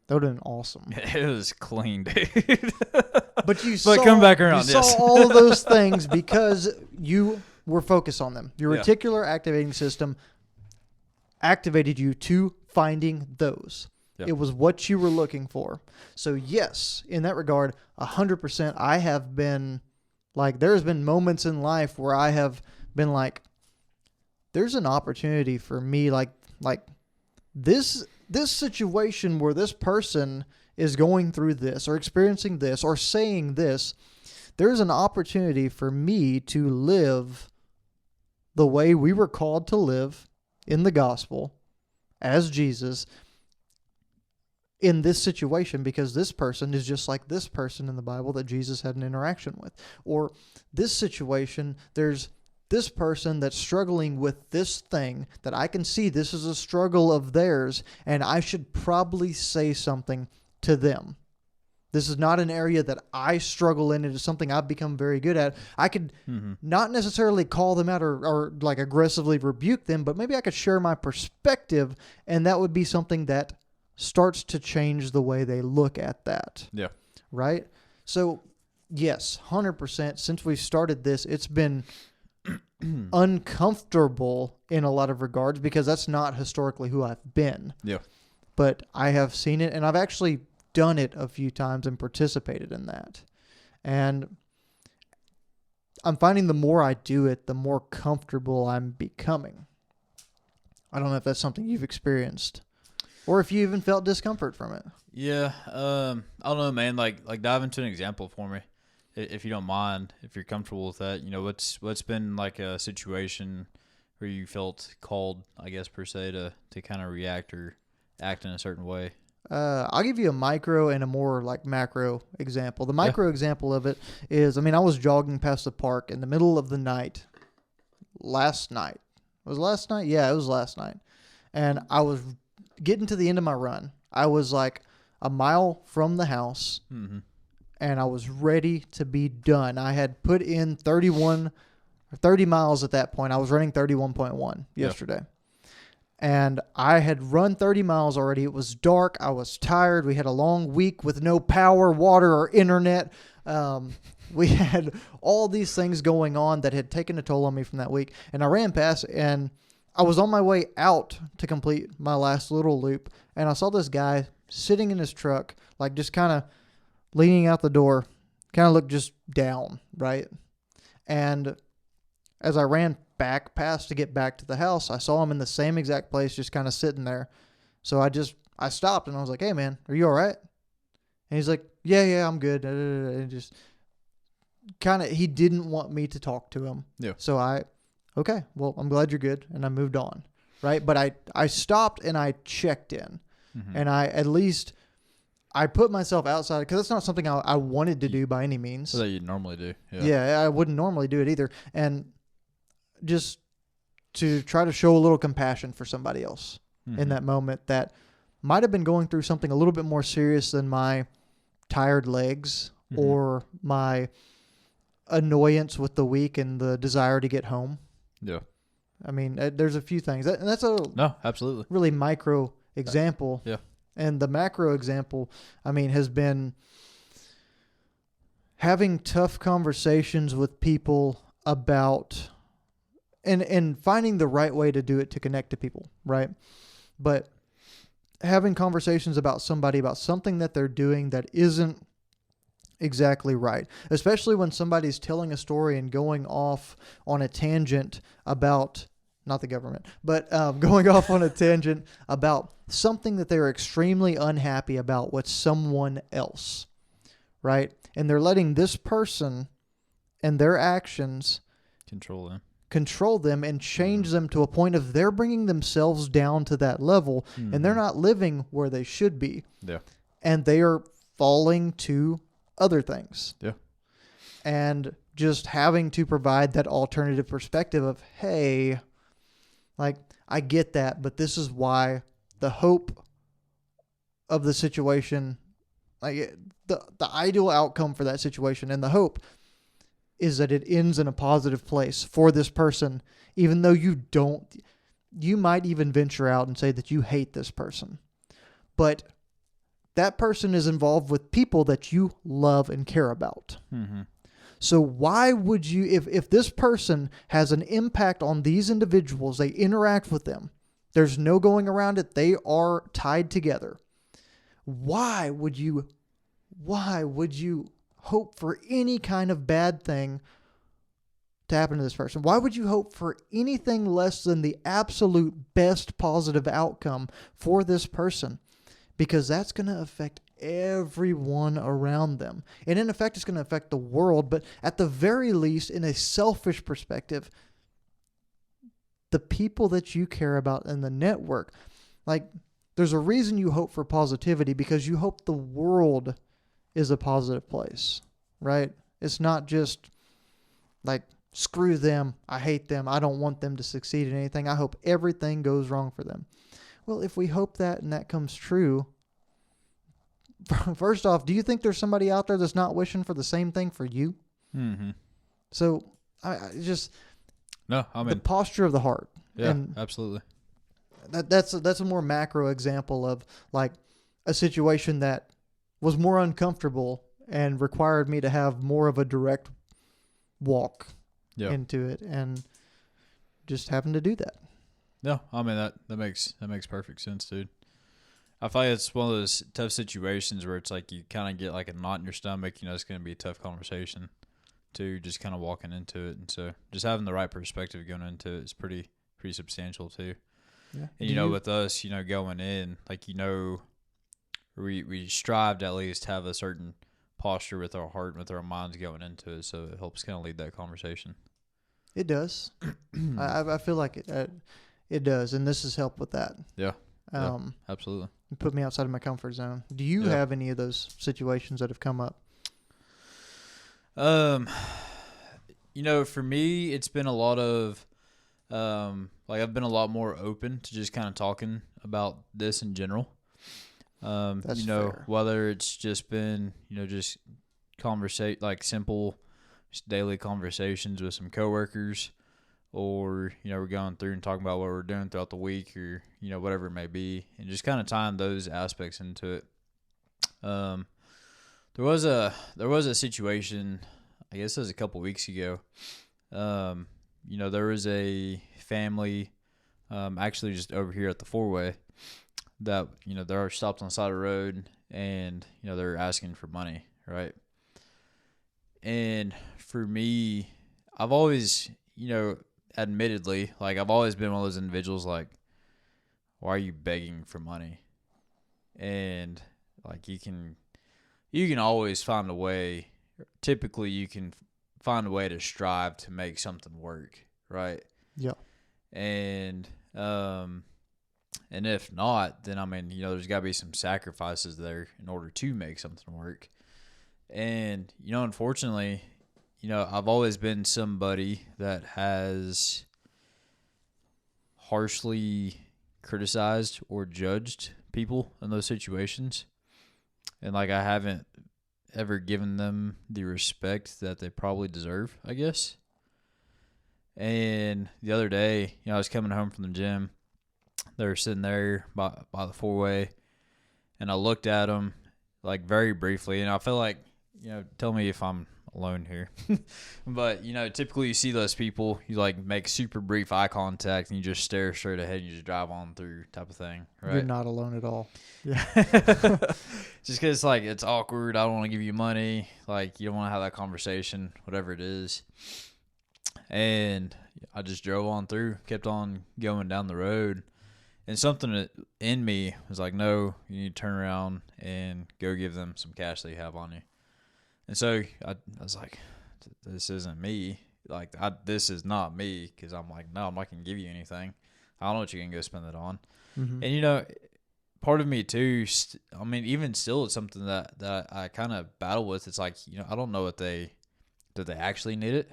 [SPEAKER 2] That would have been awesome.
[SPEAKER 1] It was clean, dude.
[SPEAKER 2] But
[SPEAKER 1] come back around.
[SPEAKER 2] You saw all of those things because you were focused on them. Your reticular activating system activated you to finding those. Yep. It was what you were looking for. So yes, in that regard, 100%, I have been like, there's been moments in life where I have been like, there's an opportunity for me, like this situation where this person is going through this or experiencing this or saying this, there's an opportunity for me to live the way we were called to live in the gospel as Jesus in this situation, because this person is just like this person in the Bible that Jesus had an interaction with. Or this situation, there's this person that's struggling with this thing that I can see this is a struggle of theirs, and I should probably say something to them. This is not an area that I struggle in. It is something I've become very good at. I could not necessarily call them out or like aggressively rebuke them, but maybe I could share my perspective, and that would be something that starts to change the way they look at that.
[SPEAKER 1] Yeah.
[SPEAKER 2] Right? So, yes, 100%. Since we started this, it's been uncomfortable in a lot of regards because that's not historically who I've been.
[SPEAKER 1] Yeah.
[SPEAKER 2] But I have seen it, and I've actually done it a few times and participated in that. And I'm finding the more I do it, the more comfortable I'm becoming. I don't know if that's something you've experienced or if you even felt discomfort from it.
[SPEAKER 1] Yeah. I don't know, man. Like dive into an example for me, if you don't mind, if you're comfortable with that. You know, what's been like a situation where you felt called, I guess, per se, to kind of react or act in a certain way.
[SPEAKER 2] I'll give you a micro and a more like macro example. The micro example of it is, I was jogging past the park in the middle of the night last night. Was it last night? Yeah, it was last night. And I was getting to the end of my run. I was like a mile from the house, and I was ready to be done. I had put in 30 miles at that point. I was running 31.1 yesterday. And I had run 30 miles already. It was dark. I was tired. We had a long week with no power, water, or internet. We had all these things going on that had taken a toll on me from that week. And I ran past, and I was on my way out to complete my last little loop. And I saw this guy sitting in his truck, like just kind of leaning out the door, kind of looked just down, right? And as I ran back past to get back to the house, I saw him in the same exact place, just kind of sitting there. So I stopped and I was like, "Hey man, are you all right?" And he's like, yeah, I'm good. And just kind of, he didn't want me to talk to him.
[SPEAKER 1] Yeah.
[SPEAKER 2] So okay, well, I'm glad you're good. And I moved on. Right. But I stopped and I checked in, and I put myself outside, because that's not something I wanted to do by any means.
[SPEAKER 1] That you'd normally do.
[SPEAKER 2] Yeah, I wouldn't normally do it either. And just to try to show a little compassion for somebody else in that moment that might have been going through something a little bit more serious than my tired legs or my annoyance with the week and the desire to get home.
[SPEAKER 1] Yeah.
[SPEAKER 2] There's a few things. And that's
[SPEAKER 1] No, absolutely.
[SPEAKER 2] really micro example.
[SPEAKER 1] Yeah.
[SPEAKER 2] And the macro example, has been having tough conversations with people about and finding the right way to do it to connect to people, right? But having conversations about something that they're doing that isn't exactly right, especially when somebody's telling a story and going off on a tangent about, not the government, but going off on a tangent about something that they're extremely unhappy about with someone else, right? And they're letting this person and their actions control them and change them to a point of they're bringing themselves down to that level, and they're not living where they should be.
[SPEAKER 1] Yeah.
[SPEAKER 2] And they are falling to other things.
[SPEAKER 1] Yeah.
[SPEAKER 2] And just having to provide that alternative perspective of, hey, like, I get that, but this is why the hope of the situation, like the ideal outcome for that situation and the hope is that it ends in a positive place for this person, even though you might even venture out and say that you hate this person. But that person is involved with people that you love and care about. So why would you, if this person has an impact on these individuals, they interact with them, there's no going around it, they are tied together. Why would you hope for any kind of bad thing to happen to this person? Why would you hope for anything less than the absolute best positive outcome for this person? Because that's going to affect everyone around them. And in effect, it's going to affect the world. But at the very least, in a selfish perspective, the people that you care about in the network, like, there's a reason you hope for positivity, because you hope the world is a positive place, right? It's not just like, screw them, I hate them, I don't want them to succeed in anything, I hope everything goes wrong for them. Well, if we hope that and that comes true, first off, do you think there's somebody out there that's not wishing for the same thing for you?
[SPEAKER 1] Mm-hmm.
[SPEAKER 2] So I just
[SPEAKER 1] No, I
[SPEAKER 2] the
[SPEAKER 1] mean,
[SPEAKER 2] posture of the heart.
[SPEAKER 1] yeah,
[SPEAKER 2] And
[SPEAKER 1] absolutely.
[SPEAKER 2] that's a more macro example of like a situation that was more uncomfortable and required me to have more of a direct walk
[SPEAKER 1] Yeah.
[SPEAKER 2] into it, and just having to do that.
[SPEAKER 1] No, I mean that makes perfect sense, dude. I feel like it's one of those tough situations where it's like you kind of get like a knot in your stomach. You know, it's going to be a tough conversation too, just kind of walking into it. And so just having the right perspective going into it is pretty substantial too.
[SPEAKER 2] Yeah.
[SPEAKER 1] And, you know, with us, you know, going in, like, you know, we strive to at least have a certain posture with our heart and with our minds going into it. So it helps kind of lead that conversation.
[SPEAKER 2] It does. I feel like it does, and this has helped with that.
[SPEAKER 1] Yeah. Absolutely.
[SPEAKER 2] It put me outside of my comfort zone. Do you have any of those situations that have come up?
[SPEAKER 1] You know, for me, it's been a lot of, like, I've been a lot more open to just kind of talking about this in general.
[SPEAKER 2] That's
[SPEAKER 1] you know,
[SPEAKER 2] fair.
[SPEAKER 1] whether it's just been, you know, just like simple, just daily conversations with some coworkers, or, you know, we're going through and talking about what we're doing throughout the week, or, you know, whatever it may be, and just kind of tying those aspects into it. There was a situation, I guess it was a couple weeks ago. You know, there was a family, actually just over here at the four-way, that, you know, they're stopped on the side of the road, and, you know, they're asking for money, right? And for me, I've always, you know, admittedly, like, I've always been one of those individuals, like, why are you begging for money? And, like, you can always find a way. Typically, you can find a way to strive to make something work, right?
[SPEAKER 2] Yeah.
[SPEAKER 1] And if not, then, I mean, you know, there's got to be some sacrifices there in order to make something work. And, you know, unfortunately, you know, I've always been somebody that has harshly criticized or judged people in those situations. And, like, I haven't ever given them the respect that they probably deserve, I guess. And the other day, you know, I was coming home from the gym. They were sitting there by the four-way, and I looked at them, like, very briefly, and I feel like, you know, tell me if I'm alone here. But, you know, typically you see those people, you, like, make super brief eye contact, and you just stare straight ahead and you just drive on through type of thing, right?
[SPEAKER 2] You're not alone at all. Yeah.
[SPEAKER 1] Just because, like, it's awkward. I don't want to give you money. Like, you don't want to have that conversation, whatever it is. And I just drove on through, kept on going down the road. And something in me was like, no, you need to turn around and go give them some cash that you have on you. And so I was like, this isn't me. Like, this is not me, because I'm like, no, I'm not going to give you anything. I don't know what you're going to go spend it on.
[SPEAKER 2] Mm-hmm.
[SPEAKER 1] And, you know, part of me too, I mean, even still, it's something that I kind of battle with. It's like, you know, I don't know what do they actually need it?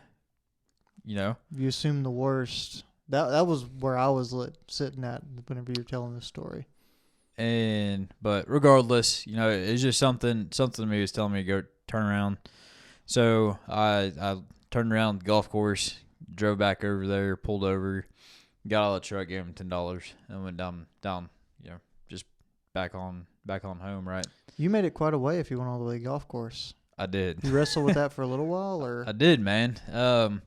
[SPEAKER 1] You know?
[SPEAKER 2] You assume the worst. That was where I was sitting at whenever you're telling this story.
[SPEAKER 1] But regardless, you know, it's just something to me was telling me to go turn around. So I turned around the golf course, drove back over there, pulled over, got out of the truck, gave him $10, and went down, you know, just back on home, right?
[SPEAKER 2] You made it quite a way if you went all the way to the golf course.
[SPEAKER 1] I did.
[SPEAKER 2] You wrestled with that for a little while, or?
[SPEAKER 1] I did, man.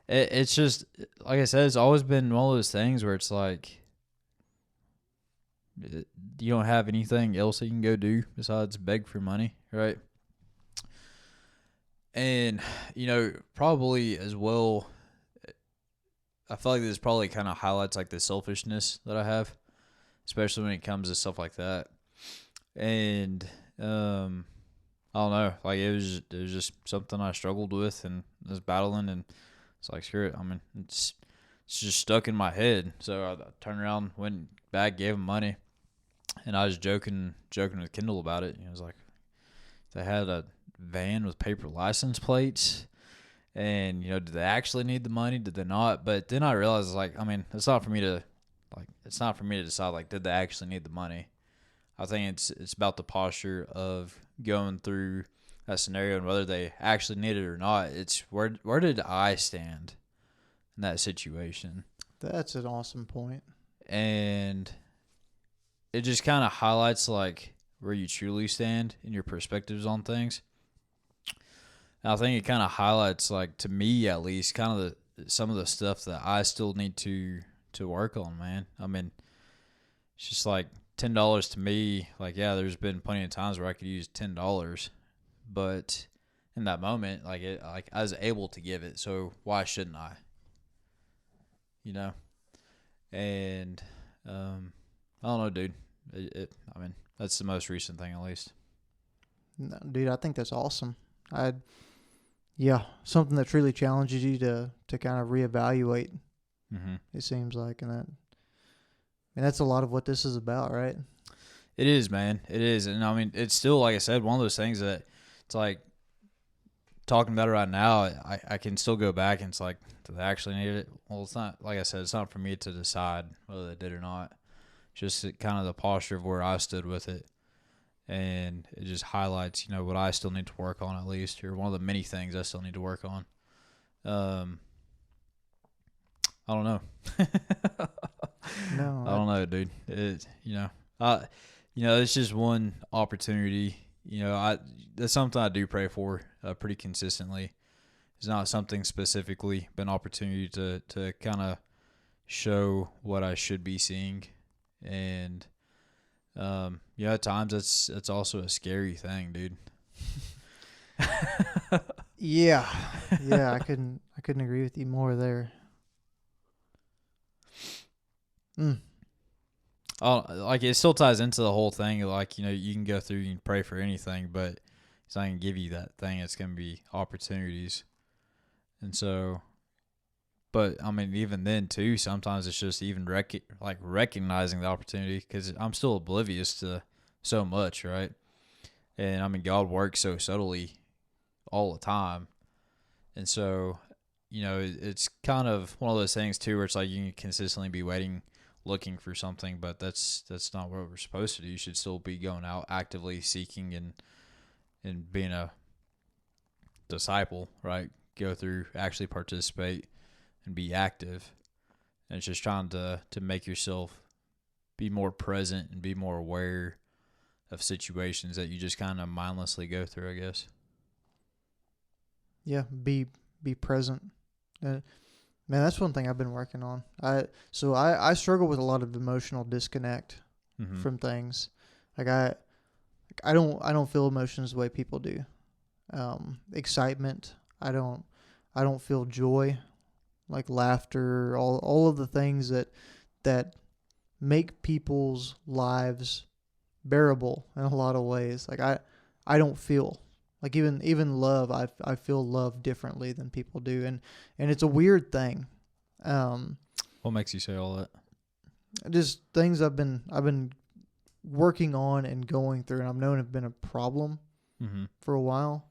[SPEAKER 1] It's just, like I said, it's always been one of those things where it's like, you don't have anything else that you can go do besides beg for money, right? And, you know, probably as well, I feel like this probably kind of highlights, like, the selfishness that I have, especially when it comes to stuff like that. And I don't know. Like it was just something I struggled with and was battling, and it's like screw it. I mean, it's just stuck in my head. So I turned around, went back, gave him money, and I was joking with Kendall about it. He was like, they had a van with paper license plates, and did they actually need the money? Did they not? But then I realized, like, I mean, it's not for me to decide, like, did they actually need the money? I think it's about the posture of going through that scenario and whether they actually need it or not. It's where did I stand in that situation?
[SPEAKER 2] That's an awesome point.
[SPEAKER 1] And it just kind of highlights like where you truly stand in your perspectives on things. And I think it kind of highlights, like, to me at least, kind of some of the stuff that I still need to work on, man. I mean, it's just like $10 to me. Like, yeah, there's been plenty of times where I could use $10, but in that moment, like I was able to give it. So why shouldn't I? And I don't know, dude. I mean, that's the most recent thing, at least.
[SPEAKER 2] No, dude, I think that's awesome. Yeah, something that truly challenges you to kind of reevaluate.
[SPEAKER 1] Mm-hmm.
[SPEAKER 2] It seems like, and that's a lot of what this is about, right?
[SPEAKER 1] It is, man. It is, and I mean, it's still, like I said, one of those things that it's like talking about it right now. I can still go back and it's like, do they actually need it? Well, it's not. Like I said, it's not for me to decide whether they did or not. Just kind of the posture of where I stood with it. And it just highlights, what I still need to work on, at least, or one of the many things I still need to work on. I don't know.
[SPEAKER 2] No,
[SPEAKER 1] I don't know, dude. It's just one opportunity. That's something I do pray for pretty consistently. It's not something specifically, but an opportunity to kind of show what I should be seeing. And at times it's also a scary thing, dude.
[SPEAKER 2] yeah, I couldn't agree with you more there.
[SPEAKER 1] Like, it still ties into the whole thing. Like, you can go through, you can pray for anything, but it's not gonna give you that thing. It's gonna be opportunities. And so, but I mean, even then too, sometimes it's just even recognizing the opportunity, because I'm still oblivious to so much, right? And I mean, God works so subtly all the time, and so it's kind of one of those things too, where it's like you can consistently be waiting, looking for something, but that's not what we're supposed to do. You should still be going out actively seeking and being a disciple, right? Go through, actually participate and be active. And it's just trying to make yourself be more present and be more aware of situations that you just kind of mindlessly go through, I guess.
[SPEAKER 2] Yeah, be present. Man, that's one thing I've been working on. I struggle with a lot of emotional disconnect from things. Like I don't feel emotions the way people do. Excitement. I don't feel joy, like laughter, all of the things that make people's lives bearable in a lot of ways. Like I don't feel like even love. I feel love differently than people do, and it's a weird thing.
[SPEAKER 1] What makes you say all that?
[SPEAKER 2] Just things I've been working on and going through, and I've known have been a problem for a while.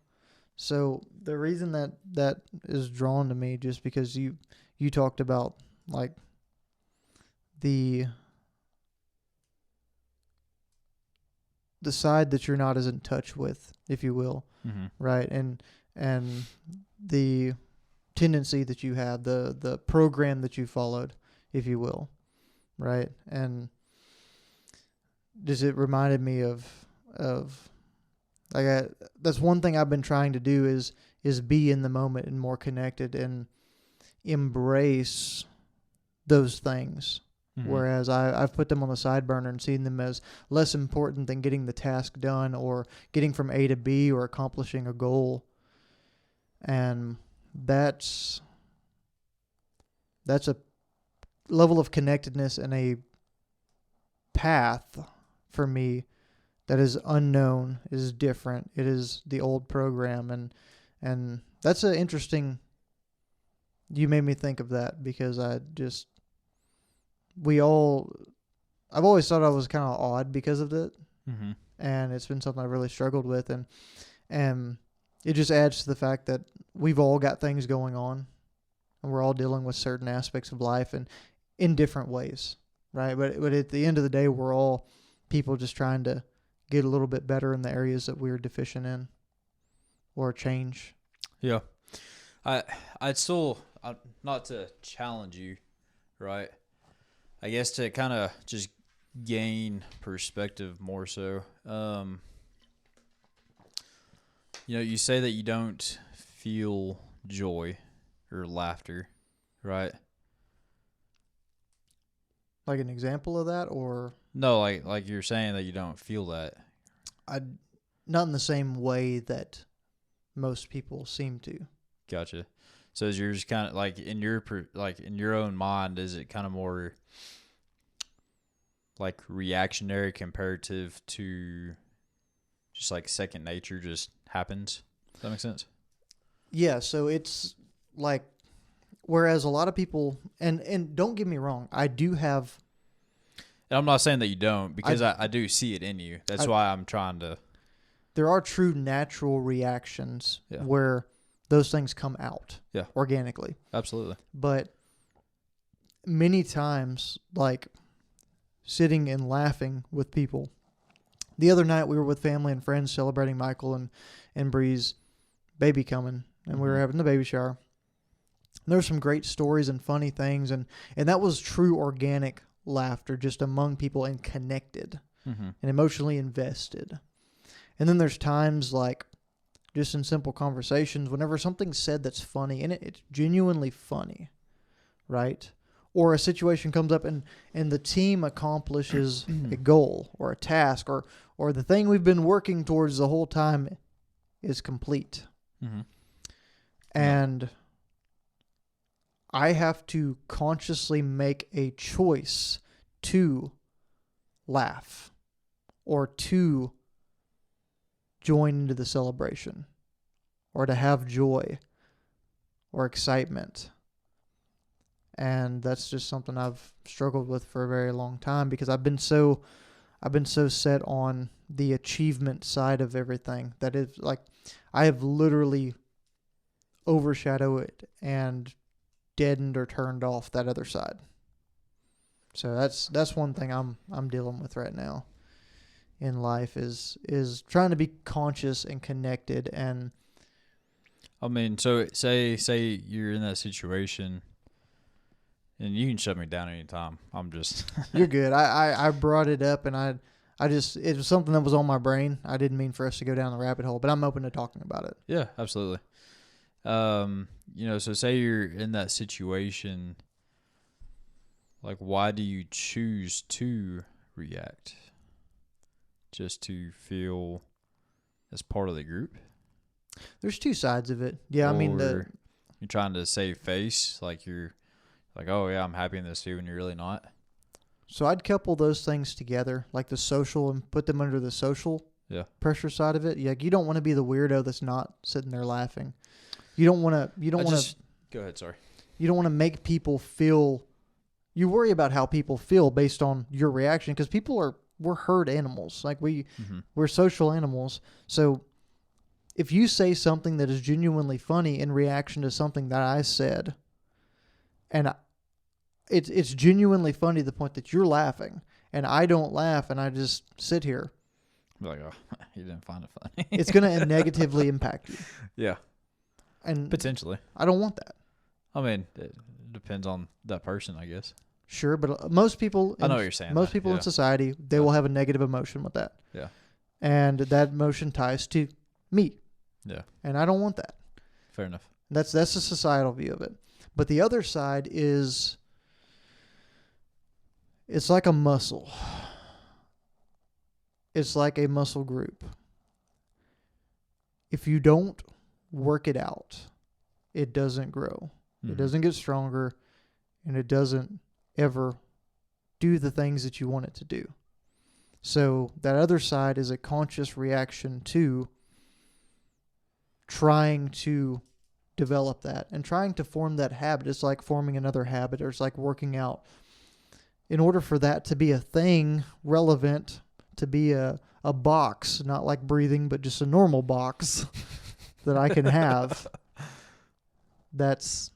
[SPEAKER 2] So the reason that is drawn to me, just because you talked about like the side that you're not as in touch with, if you will, right? And the tendency that you have, the program that you followed, if you will, right? And just it reminded me of like that's one thing I've been trying to do is be in the moment and more connected and embrace those things. Whereas I've put them on the side burner and seen them as less important than getting the task done or getting from A to B or accomplishing a goal. And that's a level of connectedness and a path for me that is unknown, is different. It is the old program, and that's an interesting. You made me think of that because we all. I've always thought I was kind of odd because of it,
[SPEAKER 1] Mm-hmm.
[SPEAKER 2] and it's been something I really struggled with, and it just adds to the fact that we've all got things going on, and we're all dealing with certain aspects of life and in different ways, right? But at the end of the day, we're all people just trying to get a little bit better in the areas that we're deficient in, or change.
[SPEAKER 1] Yeah. I'd still, not to challenge you, right? I guess to kind of just gain perspective more so. You say that you don't feel joy or laughter, right?
[SPEAKER 2] Like an example of that, or
[SPEAKER 1] No, like you're saying that you don't feel that.
[SPEAKER 2] I, not in the same way that most people seem to.
[SPEAKER 1] Gotcha. So is yours kind of like in your own mind? Is it kind of more like reactionary comparative to just like second nature just happens? Does that make sense?
[SPEAKER 2] Yeah, so it's like, whereas a lot of people, and don't get me wrong, I do have.
[SPEAKER 1] And I'm not saying that you don't, because I do see it in you. That's why I'm trying to.
[SPEAKER 2] There are true natural reactions
[SPEAKER 1] Yeah.
[SPEAKER 2] where those things come out
[SPEAKER 1] Yeah.
[SPEAKER 2] organically.
[SPEAKER 1] Absolutely.
[SPEAKER 2] But many times, like sitting and laughing with people. The other night we were with family and friends celebrating Michael and Bree's baby coming, and we were having the baby shower. And there were some great stories and funny things, and that was true organic laughter just among people and connected and emotionally invested. And then there's times like just in simple conversations, whenever something's said that's funny, and it's genuinely funny, right? Or a situation comes up and the team accomplishes a goal or a task or the thing we've been working towards the whole time is complete.
[SPEAKER 1] Mm-hmm.
[SPEAKER 2] And I have to consciously make a choice to laugh or to join into the celebration or to have joy or excitement. And that's just something I've struggled with for a very long time because I've been so set on the achievement side of everything that is like I have literally overshadowed it and deadened or turned off that other side. So that's one thing I'm dealing with right now in life is trying to be conscious and connected. And
[SPEAKER 1] I mean, so say you're in that situation, and you can shut me down anytime. I'm just
[SPEAKER 2] you're good. I brought it up and I just it was something that was on my brain. I didn't mean for us to go down the rabbit hole, but I'm open to talking about it.
[SPEAKER 1] Yeah, absolutely. So say you're in that situation, like why do you choose to react? Just to feel as part of the group?
[SPEAKER 2] There's two sides of it. Yeah, I mean
[SPEAKER 1] you're trying to save face, like you're like, oh yeah, I'm happy in this too, and you're really not.
[SPEAKER 2] So I'd couple those things together, like the social, and put them under the social pressure side of it. Like you don't want to be the weirdo that's not sitting there laughing. You don't want to.
[SPEAKER 1] Go ahead. Sorry.
[SPEAKER 2] You don't want to make people feel. You worry about how people feel based on your reaction because we're herd animals. Like we're social animals. So if you say something that is genuinely funny in reaction to something that I said, and it's genuinely funny to the point that you're laughing, and I don't laugh, and I just sit here.
[SPEAKER 1] I'm like, oh, you didn't find it funny.
[SPEAKER 2] It's going to negatively impact you.
[SPEAKER 1] Yeah.
[SPEAKER 2] And
[SPEAKER 1] potentially.
[SPEAKER 2] I don't want that.
[SPEAKER 1] I mean, it depends on that person, I guess.
[SPEAKER 2] Sure, but most people...
[SPEAKER 1] I know what you're saying.
[SPEAKER 2] Most people in society, they will have a negative emotion with that.
[SPEAKER 1] Yeah.
[SPEAKER 2] And that emotion ties to me.
[SPEAKER 1] Yeah.
[SPEAKER 2] And I don't want that.
[SPEAKER 1] Fair enough.
[SPEAKER 2] That's a societal view of it. But the other side is... It's like a muscle. It's like a muscle group. If you don't work it out, it doesn't grow. It doesn't get stronger, and it doesn't ever do the things that you want it to do. So that other side is a conscious reaction to trying to develop that and trying to form that habit. It's like forming another habit, or it's like working out. In order for that to be a thing relevant, to be a box, not like breathing, but just a normal box that I can have, that's,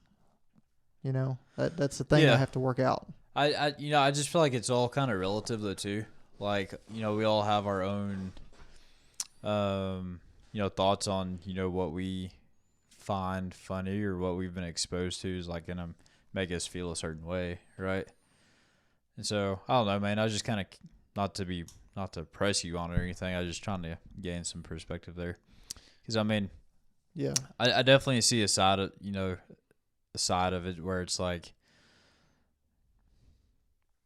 [SPEAKER 2] that's the thing I have to work out.
[SPEAKER 1] I just feel like it's all kind of relative though too. Like, we all have our own, thoughts on, what we find funny or what we've been exposed to is like going to make us feel a certain way, right? And so, I don't know, man. I was just kind of, not to press you on it or anything. I was just trying to gain some perspective there. Because,
[SPEAKER 2] yeah,
[SPEAKER 1] I definitely see a side of, it where it's like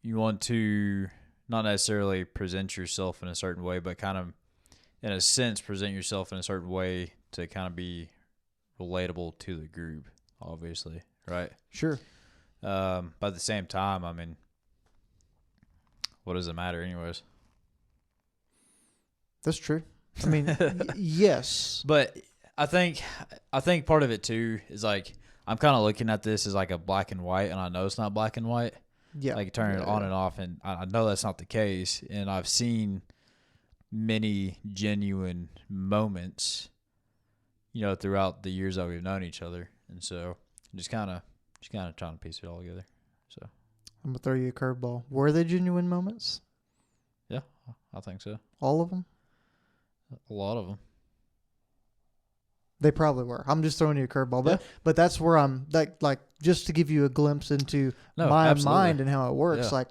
[SPEAKER 1] you want to not necessarily present yourself in a certain way, but kind of, in a sense, present yourself in a certain way to kind of be relatable to the group, obviously, right?
[SPEAKER 2] Sure.
[SPEAKER 1] But at the same time, what does it matter anyways?
[SPEAKER 2] That's true. Yes.
[SPEAKER 1] But I think part of it too is like, I'm kind of looking at this as like a black and white, and I know it's not black and white.
[SPEAKER 2] Yeah.
[SPEAKER 1] Like turning it on and off, and I know that's not the case. And I've seen many genuine moments, throughout the years that we've known each other. And so just kind of trying to piece it all together. So
[SPEAKER 2] I'm going to throw you a curveball. Were they genuine moments?
[SPEAKER 1] Yeah, I think so.
[SPEAKER 2] All of them?
[SPEAKER 1] A lot of them.
[SPEAKER 2] They probably were. I'm just throwing you a curveball, but that's where I'm like just to give you a glimpse into my
[SPEAKER 1] absolutely.
[SPEAKER 2] mind and how it works.
[SPEAKER 1] Yeah.
[SPEAKER 2] Like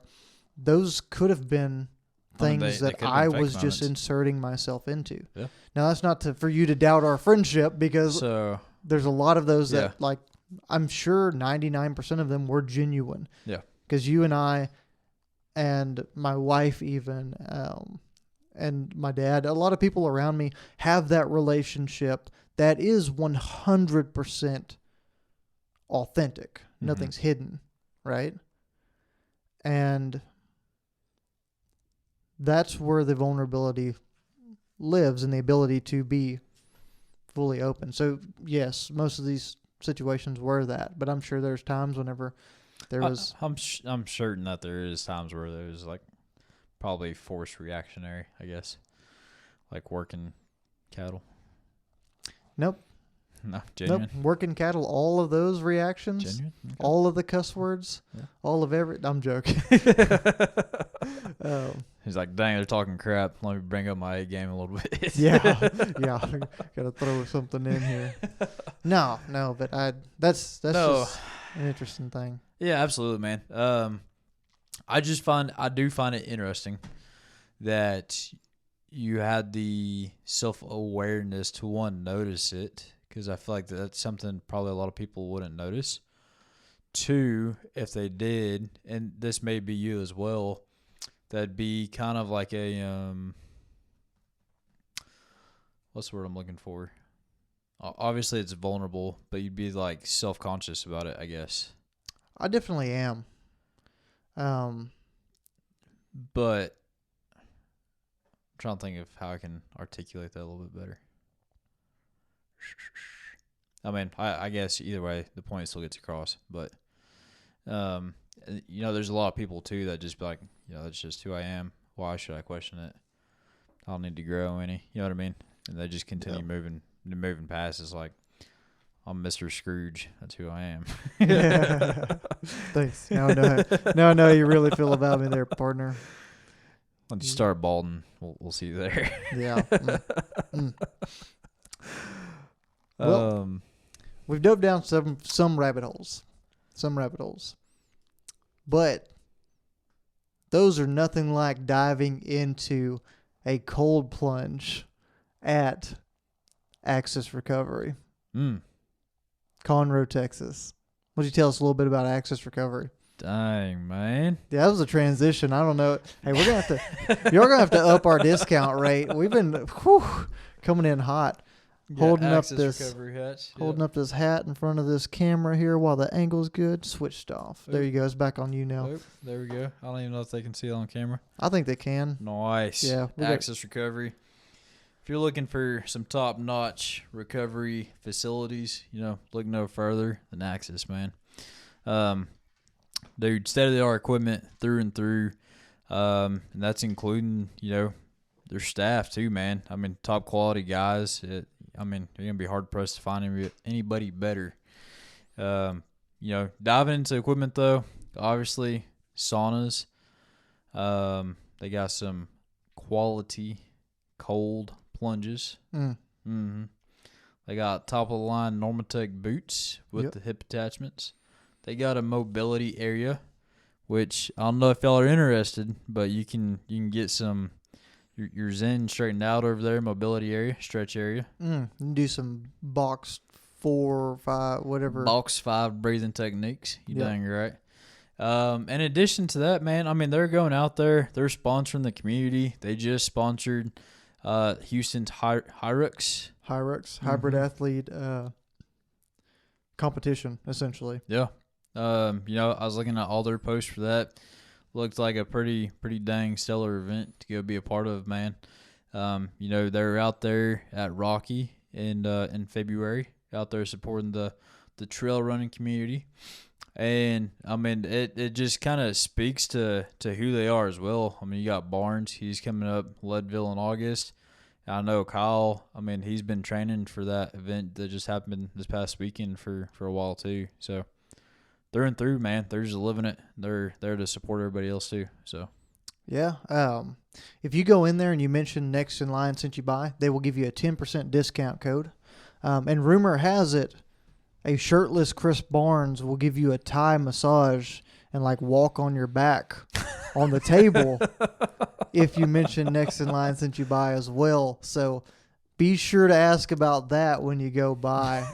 [SPEAKER 2] those could have been things that I was just
[SPEAKER 1] moments.
[SPEAKER 2] Inserting myself into.
[SPEAKER 1] Yeah.
[SPEAKER 2] Now that's not for you to doubt our friendship, because there's a lot of those that like I'm sure 99% of them were genuine.
[SPEAKER 1] Yeah.
[SPEAKER 2] Because you and I, and my wife even, and my dad, a lot of people around me have that relationship that is 100% authentic. Mm-hmm. Nothing's hidden, right? And that's where the vulnerability lives, and the ability to be fully open. So, yes, most of these situations were that, but I'm sure there's times whenever there was...
[SPEAKER 1] I'm certain that there is times where there's like probably forced reactionary, I guess, like working cattle.
[SPEAKER 2] Nope.
[SPEAKER 1] No, genuine.
[SPEAKER 2] Nope. Working cattle, all of those reactions,
[SPEAKER 1] genuine? Okay.
[SPEAKER 2] All of the cuss words, all of I'm joking.
[SPEAKER 1] He's like, dang, they're talking crap. Let me bring up my A game a little bit.
[SPEAKER 2] yeah. Got to throw something in here. No, but that's just an interesting thing.
[SPEAKER 1] Yeah, absolutely, man. I do find it interesting that you had the self-awareness to, one, notice it, because I feel like that's something probably a lot of people wouldn't notice. Two, if they did, and this may be you as well, that'd be kind of like a what's the word I'm looking for? Obviously, it's vulnerable, but you'd be like self-conscious about it, I guess.
[SPEAKER 2] I definitely am.
[SPEAKER 1] But I'm trying to think of how I can articulate that a little bit better. I guess either way, the point still gets across. But, there's a lot of people, too, that just be like, that's just who I am. Why should I question it? I don't need to grow any. You know what I mean? And they just continue moving past. It's like, I'm Mr. Scrooge. That's who I am.
[SPEAKER 2] Thanks. Now I know how you really feel about me there, partner.
[SPEAKER 1] Once you start balding, we'll see you there.
[SPEAKER 2] Yeah. Well, we've dove down some rabbit holes. But those are nothing like diving into a cold plunge at Access Recovery. Conroe, Texas. Why don't you tell us a little bit about Access Recovery?
[SPEAKER 1] Dang, man.
[SPEAKER 2] Yeah, that was a transition. I don't know. Hey, you're gonna have to up our discount rate. We've been coming in hot. holding up
[SPEAKER 1] access
[SPEAKER 2] this
[SPEAKER 1] recovery hats.
[SPEAKER 2] holding up this hat in front of this camera here while the angle's good. Switched off. There you go. It's back on you now.
[SPEAKER 1] Oh, there we go. I don't even know if they can see it on camera.
[SPEAKER 2] I think they can.
[SPEAKER 1] Nice.
[SPEAKER 2] Yeah.
[SPEAKER 1] Access recovery. If you're looking for some top-notch recovery facilities, look no further than Access, man. Dude, state-of-the-art equipment through and through. And that's including, their staff too, man. I mean, top quality guys. You're going to be hard-pressed to find anybody better. Diving into equipment, though, obviously, saunas. They got some quality cold plunges. Mm-hmm. They got top-of-the-line Normatec boots with the hip attachments. They got a mobility area, which I don't know if y'all are interested, but you can get some your Zen straightened out over there, mobility area, stretch area.
[SPEAKER 2] You can do some box 4 or 5, whatever.
[SPEAKER 1] Box 5 breathing techniques. You dang right. In addition to that, man, they're going out there. They're sponsoring the community. They just sponsored Houston's Hyrux.
[SPEAKER 2] Hybrid athlete competition, essentially.
[SPEAKER 1] Yeah. I was looking at all their posts for that. Looked like a pretty dang stellar event to go be a part of, man. They're out there at Rocky in February, out there supporting the trail running community. And it just kind of speaks to who they are as well. You got Barnes, he's coming up Leadville in August. I know Kyle, he's been training for that event that just happened this past weekend for a while too. So through and through, man, they're just living it. They're there to support everybody else too. So
[SPEAKER 2] yeah, if you go in there and you mention Next in Line Sent You By, they will give you a 10% discount code. And rumor has it, a shirtless Chris Barnes will give you a Thai massage and walk on your back on the table if you mention Next in Line Sent You By as well. So be sure to ask about that when you go by.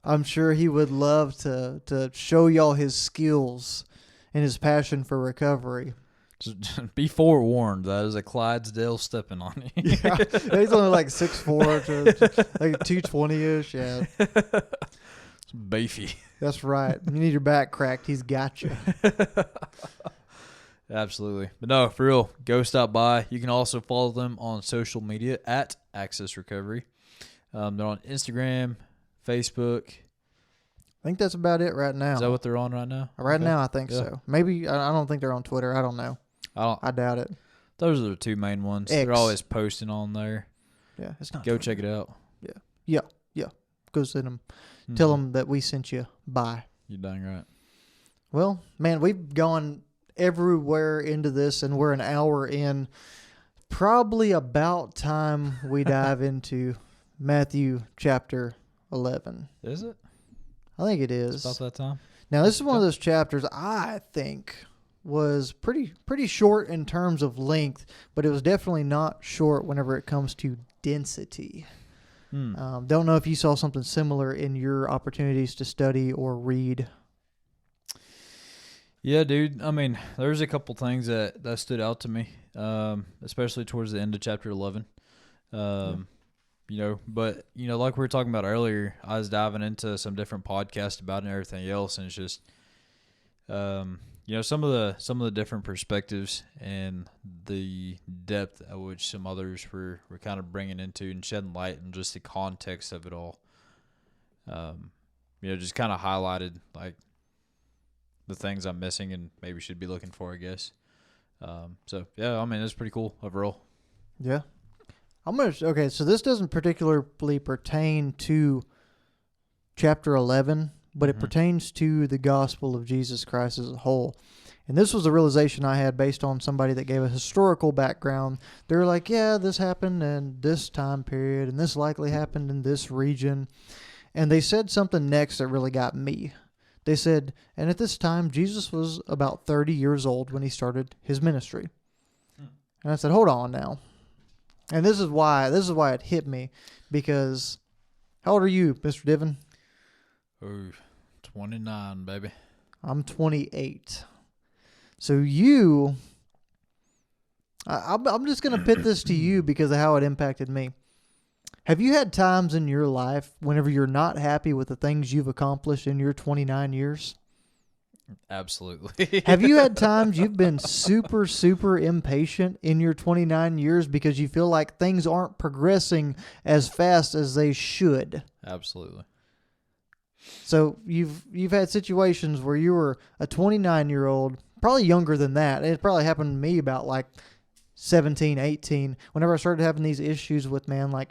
[SPEAKER 2] I'm sure he would love to show y'all his skills and his passion for recovery.
[SPEAKER 1] Just be forewarned, that is a Clydesdale stepping on you.
[SPEAKER 2] Yeah, he's only 6'4" to 220-ish. Yeah,
[SPEAKER 1] it's beefy.
[SPEAKER 2] That's right. You need your back cracked, he's got you.
[SPEAKER 1] Absolutely. But no, for real, go stop by. You can also follow them on social media at Access Recovery. They're on Instagram, Facebook.
[SPEAKER 2] I think that's about it right now.
[SPEAKER 1] Is that what they're on right now?
[SPEAKER 2] Right now, I think so. Maybe, I don't think they're on Twitter. I don't know. I doubt it.
[SPEAKER 1] Those are the two main ones.
[SPEAKER 2] X.
[SPEAKER 1] They're always posting on there.
[SPEAKER 2] Yeah, it's not.
[SPEAKER 1] Go
[SPEAKER 2] Twitter.
[SPEAKER 1] check it out.
[SPEAKER 2] Yeah. Go send them. Mm-hmm. Tell them that we sent you. Bye.
[SPEAKER 1] You're dang right.
[SPEAKER 2] Well, man, we've gone everywhere into this, and we're an hour in. Probably about time we dive into Matthew chapter 11.
[SPEAKER 1] Is it?
[SPEAKER 2] I think it is.
[SPEAKER 1] It's about that time.
[SPEAKER 2] Now, this is one of those chapters I think was pretty short in terms of length, but it was definitely not short whenever it comes to density. Don't know if you saw something similar in your opportunities to study or read.
[SPEAKER 1] Yeah, dude. There's a couple things that stood out to me, especially towards the end of chapter 11. But like we were talking about earlier, I was diving into some different podcasts about it and everything else, and it's just, some of the different perspectives and the depth at which some others were kind of bringing into and shedding light and just the context of it all. Just kind of highlighted the things I'm missing and maybe should be looking for, I guess. It's pretty cool overall.
[SPEAKER 2] Yeah. Okay, so this doesn't particularly pertain to chapter 11, but it pertains to the gospel of Jesus Christ as a whole. And this was a realization I had based on somebody that gave a historical background. They were like, yeah, this happened in this time period, and this likely happened in this region. And they said something next that really got me. They said, and at this time, Jesus was about 30 years old when he started his ministry. And I said, hold on now. And this is why it hit me, because how old are you, Mr. Divin?
[SPEAKER 1] Oh, 29, baby.
[SPEAKER 2] I'm 28. So I'm just going to pit this to you because of how it impacted me. Have you had times in your life whenever you're not happy with the things you've accomplished in your 29 years?
[SPEAKER 1] Absolutely.
[SPEAKER 2] Have you had times you've been super, super impatient in your 29 years because you feel like things aren't progressing as fast as they should?
[SPEAKER 1] Absolutely.
[SPEAKER 2] So you've had situations where you were a 29-year-old, probably younger than that. It probably happened to me about like 17, 18, whenever I started having these issues with, man, like,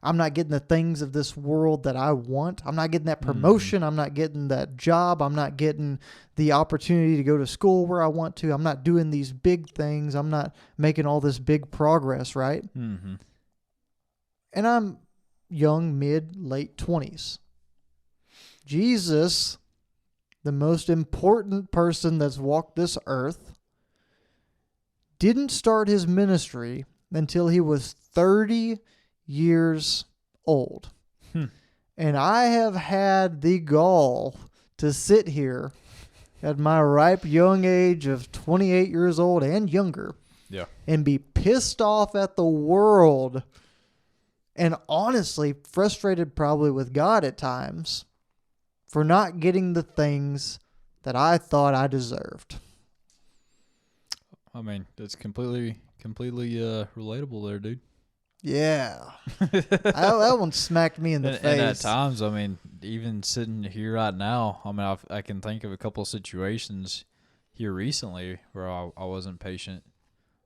[SPEAKER 2] I'm not getting the things of this world that I want. I'm not getting that promotion. I'm not getting that job. I'm not getting the opportunity to go to school where I want to. I'm not doing these big things. I'm not making all this big progress, right?
[SPEAKER 1] Mm-hmm.
[SPEAKER 2] And I'm young, mid, late 20s. Jesus, the most important person that's walked this earth, didn't start his ministry until he was 30 years old. And I have had the gall to sit here at my ripe young age of 28 years old and younger and be pissed off at the world and honestly frustrated probably with God at times for not getting the things that I thought I deserved.
[SPEAKER 1] I mean, that's completely relatable there, dude.
[SPEAKER 2] Yeah. that one smacked me in the face.
[SPEAKER 1] And at times, I mean, even sitting here right now, I mean, I can think of a couple of situations here recently where I wasn't patient,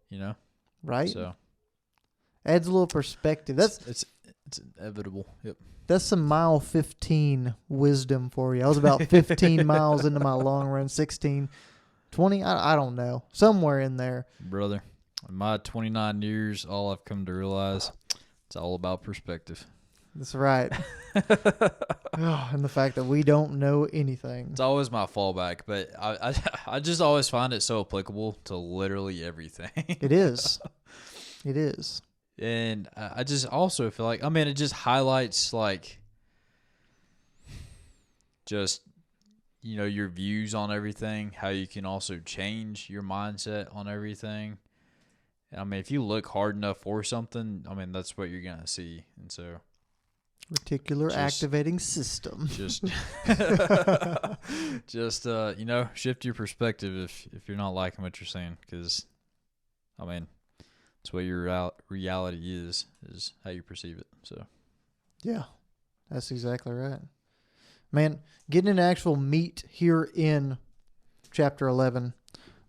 [SPEAKER 1] you know?
[SPEAKER 2] Right?
[SPEAKER 1] So
[SPEAKER 2] adds a little perspective.
[SPEAKER 1] It's inevitable. Yep.
[SPEAKER 2] That's some mile 15 wisdom for you. I was about 15 miles into my long run, 16, 20, I don't know. Somewhere in there.
[SPEAKER 1] Brother. In my 29 years, all I've come to realize, it's all about perspective.
[SPEAKER 2] That's right. And the fact that we don't know anything.
[SPEAKER 1] It's always my fallback, but I just always find it so applicable to literally everything.
[SPEAKER 2] It is. It is.
[SPEAKER 1] And I just also feel like, I mean, it just highlights, like, just, you know, your views on everything, how you can also change your mindset on everything. I mean, if you look hard enough for something, I mean, that's what you're going to see. And so,
[SPEAKER 2] reticular activating system.
[SPEAKER 1] Just, you know, shift your perspective if you're not liking what you're saying. Because, I mean, that's what your reality is how you perceive it. So,
[SPEAKER 2] yeah, that's exactly right. Man, getting into actual meat here in chapter 11.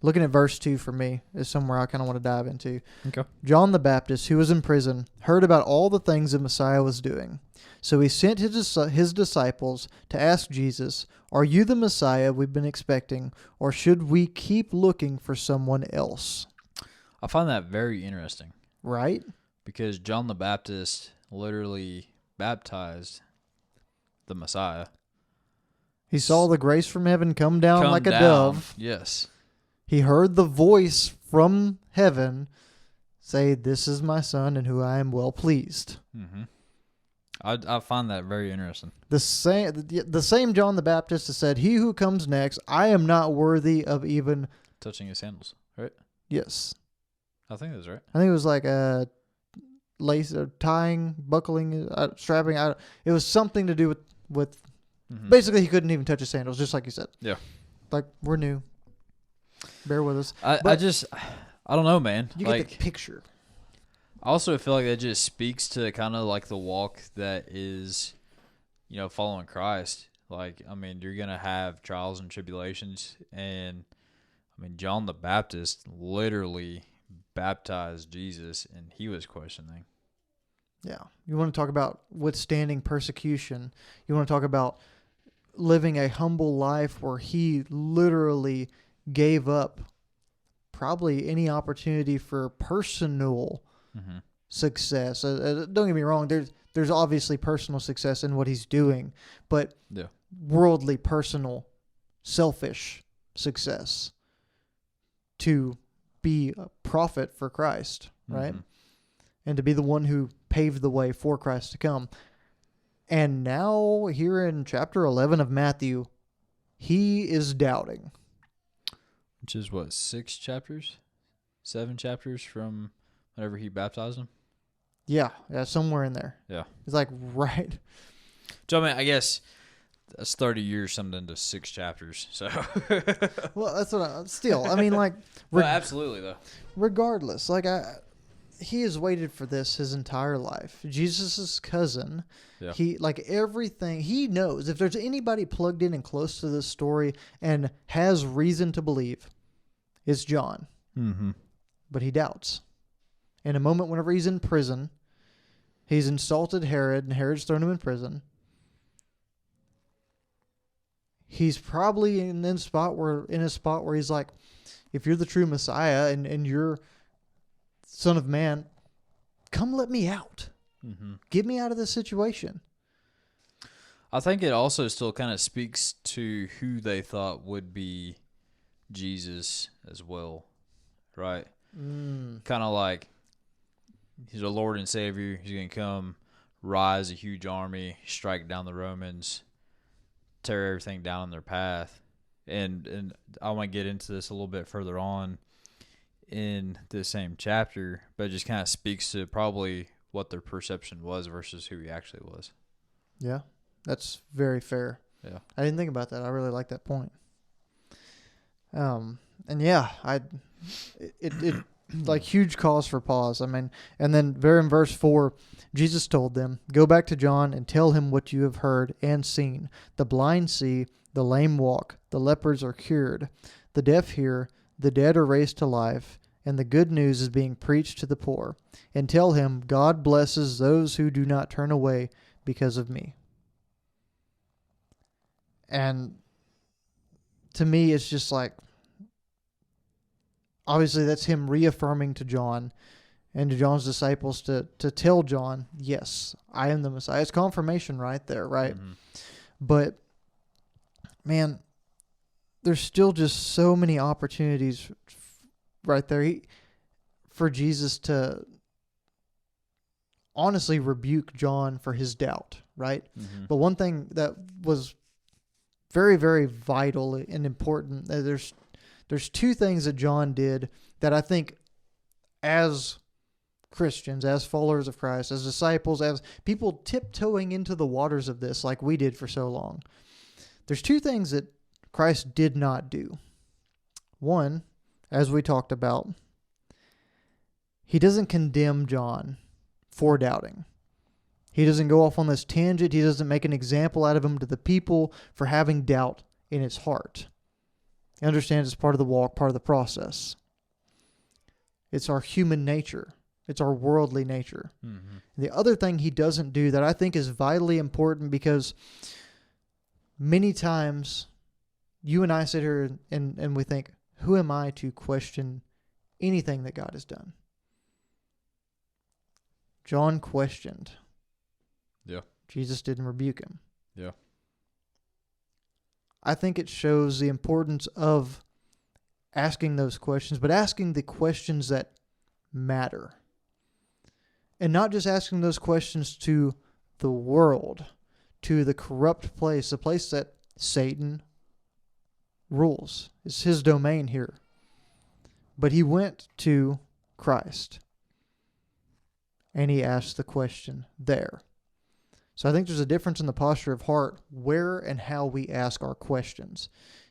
[SPEAKER 2] Looking at verse 2 for me is somewhere I kind of want to dive into.
[SPEAKER 1] Okay.
[SPEAKER 2] John the Baptist, who was in prison, heard about all the things the Messiah was doing. So he sent his disciples to ask Jesus, "Are you the Messiah we've been expecting, or should we keep looking for someone else?"
[SPEAKER 1] I find that very interesting.
[SPEAKER 2] Right?
[SPEAKER 1] Because John the Baptist literally baptized the Messiah.
[SPEAKER 2] He saw the grace from heaven come down like a dove.
[SPEAKER 1] Yes.
[SPEAKER 2] He heard the voice from heaven say, "This is my son in whom I am well pleased."
[SPEAKER 1] Mm-hmm. I find that very interesting.
[SPEAKER 2] The same John the Baptist has said, "He who comes next, I am not worthy of even..."
[SPEAKER 1] Touching his sandals, right?
[SPEAKER 2] Yes.
[SPEAKER 1] I think that's right.
[SPEAKER 2] I think it was like a lace or tying, buckling, strapping. It was something to do with
[SPEAKER 1] Mm-hmm.
[SPEAKER 2] Basically, he couldn't even touch his sandals, just like you said.
[SPEAKER 1] Yeah.
[SPEAKER 2] Like, we're new. Bear with us.
[SPEAKER 1] I don't know, man.
[SPEAKER 2] You
[SPEAKER 1] like,
[SPEAKER 2] get the picture.
[SPEAKER 1] I also feel like that just speaks to kind of like the walk that is, you know, following Christ. Like, I mean, you're going to have trials and tribulations. And, I mean, John the Baptist literally baptized Jesus, and he was questioning.
[SPEAKER 2] Yeah. You want to talk about withstanding persecution. You want to talk about living a humble life where he literally gave up probably any opportunity for personal success. Don't get me wrong. There's obviously personal success in what he's doing, but worldly, personal, selfish success to be a prophet for Christ, right? And to be the one who paved the way for Christ to come. And now here in chapter 11 of Matthew, he is doubting.
[SPEAKER 1] Which is what, 6 chapters? 7 chapters from whenever he baptized him?
[SPEAKER 2] Yeah, somewhere in there.
[SPEAKER 1] Yeah.
[SPEAKER 2] It's like right.
[SPEAKER 1] So, I mean, I guess that's 30 years summed into 6 chapters. So,
[SPEAKER 2] Well, that's what still, I mean, like,
[SPEAKER 1] well, absolutely, though.
[SPEAKER 2] regardless, like, he has waited for this his entire life. Jesus' cousin,
[SPEAKER 1] Yeah.
[SPEAKER 2] he, like, everything, he knows. If there's anybody plugged in and close to this story and has reason to believe, it's John.
[SPEAKER 1] Mm-hmm.
[SPEAKER 2] But he doubts. In a moment, whenever he's in prison, he's insulted Herod, and Herod's thrown him in prison. He's probably in a spot where he's like, if you're the true Messiah and you're Son of Man, come let me out.
[SPEAKER 1] Mm-hmm.
[SPEAKER 2] Get me out of this situation.
[SPEAKER 1] I think it also still kind of speaks to who they thought would be Jesus as well, right? Kind of like he's a Lord and Savior. He's going to come, rise a huge army, strike down the Romans, tear everything down in their path. And I want to get into this a little bit further on in the same chapter, but it just kind of speaks to probably what their perception was versus who he actually was.
[SPEAKER 2] Yeah, that's very fair.
[SPEAKER 1] Yeah.
[SPEAKER 2] I didn't think about that. I really like that point. And yeah, it like huge cause for pause. I mean, and then there in verse 4, Jesus told them, "Go back to John and tell him what you have heard and seen. The blind see, the lame walk, the lepers are cured, the deaf hear, the dead are raised to life, and the good news is being preached to the poor. And tell him, God blesses those who do not turn away because of me." And to me, it's just like, obviously that's him reaffirming to John and to John's disciples to tell John, yes, I am the Messiah. It's confirmation right there, right?
[SPEAKER 1] Mm-hmm.
[SPEAKER 2] But, man, there's still just so many opportunities right there for Jesus to honestly rebuke John for his doubt, right?
[SPEAKER 1] Mm-hmm.
[SPEAKER 2] But one thing that was very, very vital and important, there's two things that John did that I think as Christians, as followers of Christ, as disciples, as people tiptoeing into the waters of this like we did for so long, there's two things that Christ did not do. One, as we talked about, he doesn't condemn John for doubting. He doesn't go off on this tangent. He doesn't make an example out of him to the people for having doubt in his heart. He understands it's part of the walk, part of the process. It's our human nature. It's our worldly nature.
[SPEAKER 1] Mm-hmm.
[SPEAKER 2] The other thing he doesn't do that I think is vitally important, because many times you and I sit here and we think, who am I to question anything that God has done? John questioned.
[SPEAKER 1] Yeah.
[SPEAKER 2] Jesus didn't rebuke him.
[SPEAKER 1] Yeah.
[SPEAKER 2] I think it shows the importance of asking those questions, but asking the questions that matter. And not just asking those questions to the world, to the corrupt place, the place that Satan rules. It's his domain here. But he went to Christ, and he asked the question there. So I think there's a difference in the posture of heart, where and how we ask our questions.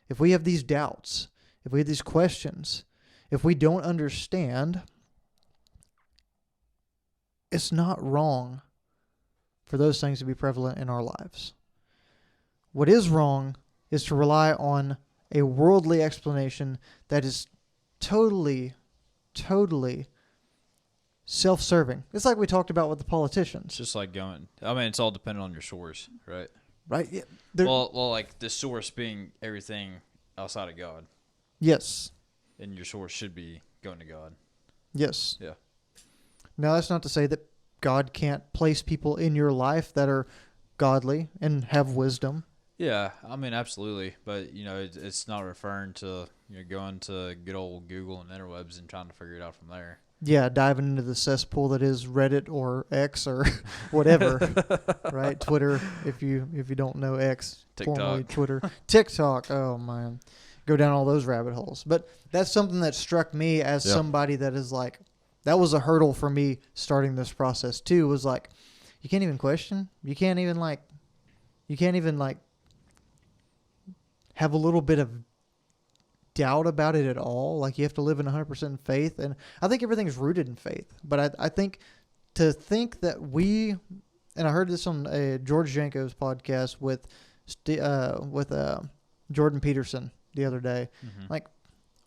[SPEAKER 2] If we have these doubts, if we have these questions, if we don't understand, it's not wrong for those things to be prevalent in our lives. What is wrong is to rely on a worldly explanation that is totally self-serving. It's like we talked about with the politicians.
[SPEAKER 1] It's just like going, I mean, it's all dependent on your source, right?
[SPEAKER 2] Right? Yeah.
[SPEAKER 1] Well, like the source being everything outside of God.
[SPEAKER 2] Yes.
[SPEAKER 1] And your source should be going to God.
[SPEAKER 2] Yes.
[SPEAKER 1] Yeah.
[SPEAKER 2] Now, that's not to say that God can't place people in your life that are godly and have wisdom.
[SPEAKER 1] Yeah, I mean, absolutely. But, it's not referring to going to good old Google and interwebs and trying to figure it out from there.
[SPEAKER 2] Yeah, diving into the cesspool that is Reddit or X or whatever, right? Twitter, if you don't know X,
[SPEAKER 1] TikTok.
[SPEAKER 2] Formerly Twitter. TikTok, oh man. Go down all those rabbit holes. But that's something that struck me as somebody that is like, that was a hurdle for me starting this process too. Was like, you can't even question. You can't even like have a little bit of doubt about it at all. Like, you have to live in 100% faith. And I think everything's rooted in faith. But I think to think that and I heard this on George Janko's podcast with Jordan Peterson the other day.
[SPEAKER 1] Mm-hmm.
[SPEAKER 2] Like,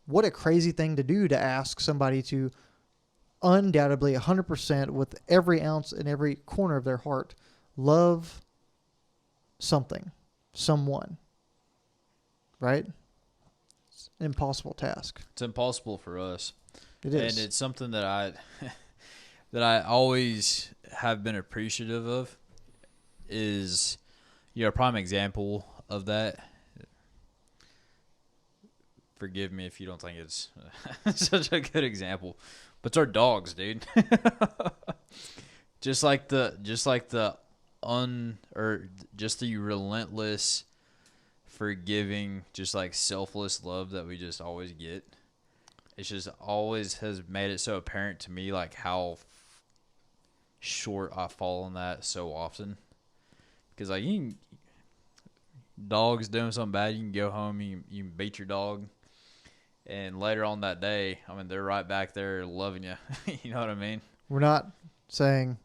[SPEAKER 2] what a crazy thing to do, to ask somebody to undoubtedly 100% with every ounce and every corner of their heart love someone, right? It's an impossible task.
[SPEAKER 1] It's impossible for us.
[SPEAKER 2] It is.
[SPEAKER 1] And it's something that I always have been appreciative of. Is, a prime example of that. Forgive me if you don't think it's such a good example, but it's our dogs, dude. just the relentless, forgiving, just like selfless love that we just always get. It's just always has made it so apparent to me, like, how short I fall on that so often. Because, like, dog's doing something bad, you can go home, you can beat your dog, and later on that day, I mean, they're right back there loving you. You know what I mean?
[SPEAKER 2] We're not saying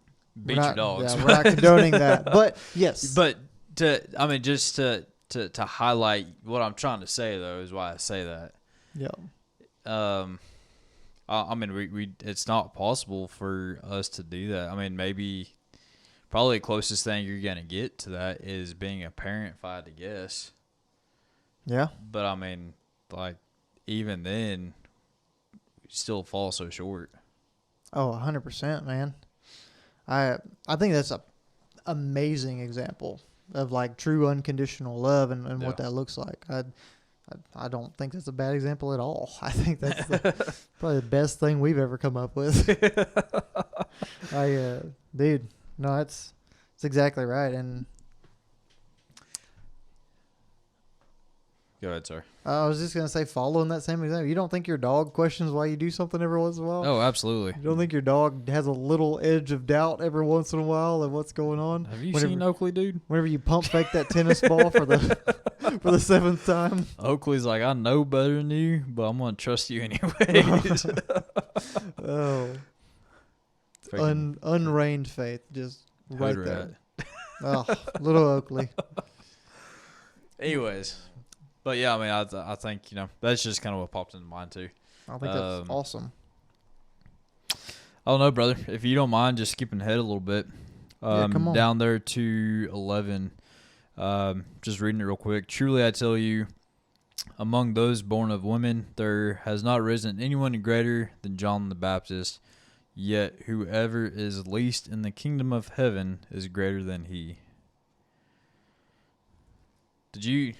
[SPEAKER 1] beat your dogs.
[SPEAKER 2] Yeah, we're not condoning that, but yes.
[SPEAKER 1] But just to highlight what I'm trying to say, though, is why I say that.
[SPEAKER 2] Yeah.
[SPEAKER 1] I mean, we it's not possible for us to do that. I mean, probably the closest thing you're gonna get to that is being a parent, if I had to guess.
[SPEAKER 2] Yeah.
[SPEAKER 1] But I mean, like, even then, we still fall so short.
[SPEAKER 2] Oh, 100%, man. I think that's a amazing example of, like, true unconditional love and what that looks like. I don't think that's a bad example at all. I think that's probably the best thing we've ever come up with. Dude, no, it's exactly right. And
[SPEAKER 1] go ahead, sir.
[SPEAKER 2] I was just gonna say, following that same example, you don't think your dog questions why you do something every once in a while?
[SPEAKER 1] Oh, absolutely.
[SPEAKER 2] You don't think your dog has a little edge of doubt every once in a while of what's going on?
[SPEAKER 1] Have you seen Oakley, dude?
[SPEAKER 2] Whenever you pump fake that tennis ball for the seventh time,
[SPEAKER 1] Oakley's like, I know better than you, but I'm gonna trust you anyways.
[SPEAKER 2] Oh, unreined faith, just right there. Oh, little Oakley.
[SPEAKER 1] Anyways. But yeah, I mean, I think, that's just kind of what popped into mind too.
[SPEAKER 2] I think that's awesome.
[SPEAKER 1] I don't know, brother. If you don't mind just skipping ahead a little bit.
[SPEAKER 2] Come on.
[SPEAKER 1] Down there to 11. Just reading it real quick. Truly I tell you, among those born of women, there has not risen anyone greater than John the Baptist. Yet whoever is least in the kingdom of heaven is greater than he. Did you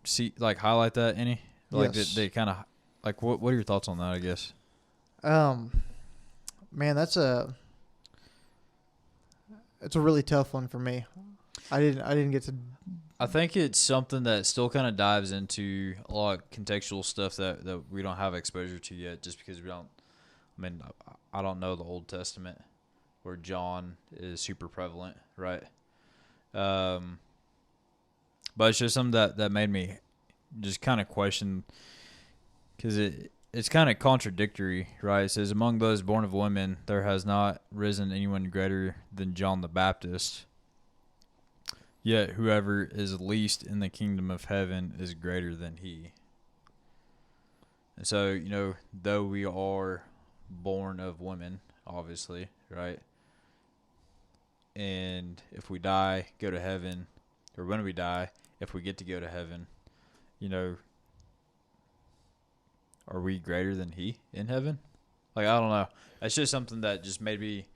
[SPEAKER 1] see, like, highlight that any? Like,
[SPEAKER 2] yes.
[SPEAKER 1] they kind of, like, what are your thoughts on that, I guess?
[SPEAKER 2] Man, it's a really tough one for me. I didn't get to.
[SPEAKER 1] I think it's something that still kind of dives into a lot of contextual stuff that we don't have exposure to yet, just because we don't. I mean, I don't know the Old Testament where John is super prevalent, right? But it's just something that made me just kind of question, because it's kind of contradictory, right? It says, among those born of women, there has not risen anyone greater than John the Baptist. Yet whoever is least in the kingdom of heaven is greater than he. And so, though we are born of women, obviously, right? And if we die, go to heaven, or when we die, if we get to go to heaven, are we greater than he in heaven? Like, I don't know. It's just something that just made me,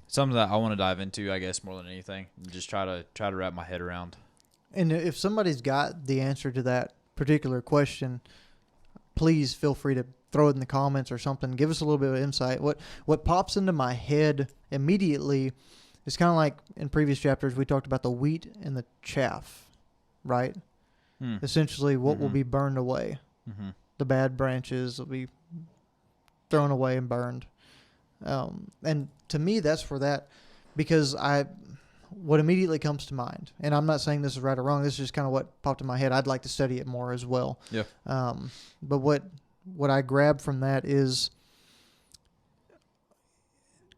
[SPEAKER 1] something that I want to dive into, I guess, more than anything, and just try to wrap my head around.
[SPEAKER 2] And if somebody's got the answer to that particular question, please feel free to throw it in the comments or something. Give us a little bit of insight. What pops into my head immediately is kind of like in previous chapters, we talked about the wheat and the chaff, right? Essentially, what will be burned away. The bad branches will be thrown away and burned. And to me, that's where that, because what immediately comes to mind, and I'm not saying this is right or wrong, this is just kind of what popped in my head. I'd like to study it more as well.
[SPEAKER 1] Yeah.
[SPEAKER 2] But what I grabbed from that is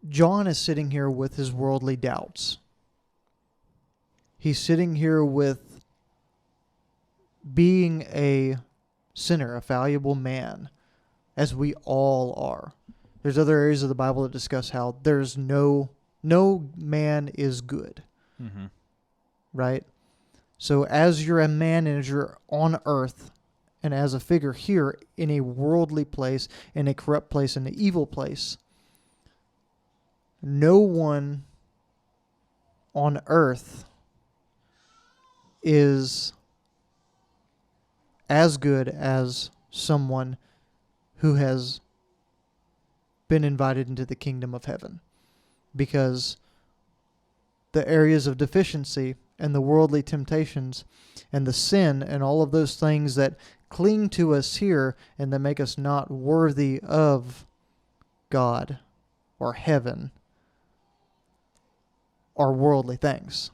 [SPEAKER 2] John is sitting here with his worldly doubts. He's sitting here with being a sinner, a fallible man, as we all are. There's other areas of the Bible that discuss how there's no man is good.
[SPEAKER 1] Mm-hmm.
[SPEAKER 2] Right? So as you're a man and as you're on earth and as a figure here in a worldly place, in a corrupt place, in an evil place, no one on earth is as good as someone who has been invited into the kingdom of heaven, because the areas of deficiency and the worldly temptations and the sin and all of those things that cling to us here and that make us not worthy of God or heaven are worldly things.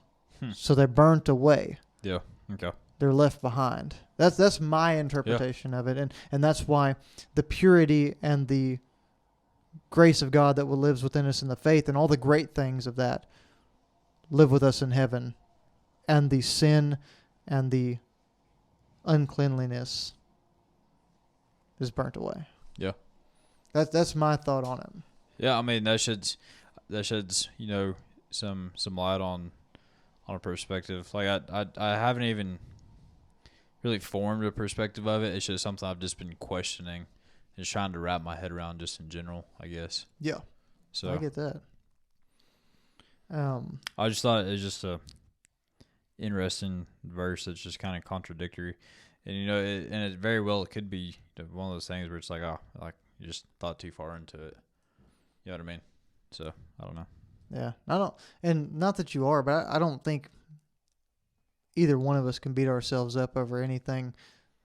[SPEAKER 2] So they're burnt away.
[SPEAKER 1] Yeah. Okay.
[SPEAKER 2] They're left behind. That's my interpretation of it, and that's why the purity and the grace of God that lives within us in the faith and all the great things of that live with us in heaven, and the sin and the uncleanliness is burnt away.
[SPEAKER 1] Yeah.
[SPEAKER 2] That's my thought on it.
[SPEAKER 1] Yeah, I mean that sheds some light on a perspective. Like I haven't even really formed a perspective of it. It's just something I've just been questioning, just trying to wrap my head around, just in general, I guess.
[SPEAKER 2] Yeah.
[SPEAKER 1] So
[SPEAKER 2] I get that.
[SPEAKER 1] I just thought it was just a interesting verse that's just kind of contradictory, and it very well could be one of those things where it's like, you just thought too far into it. You know what I mean? So I don't know.
[SPEAKER 2] Yeah, I don't, and not that you are, but I don't think either one of us can beat ourselves up over anything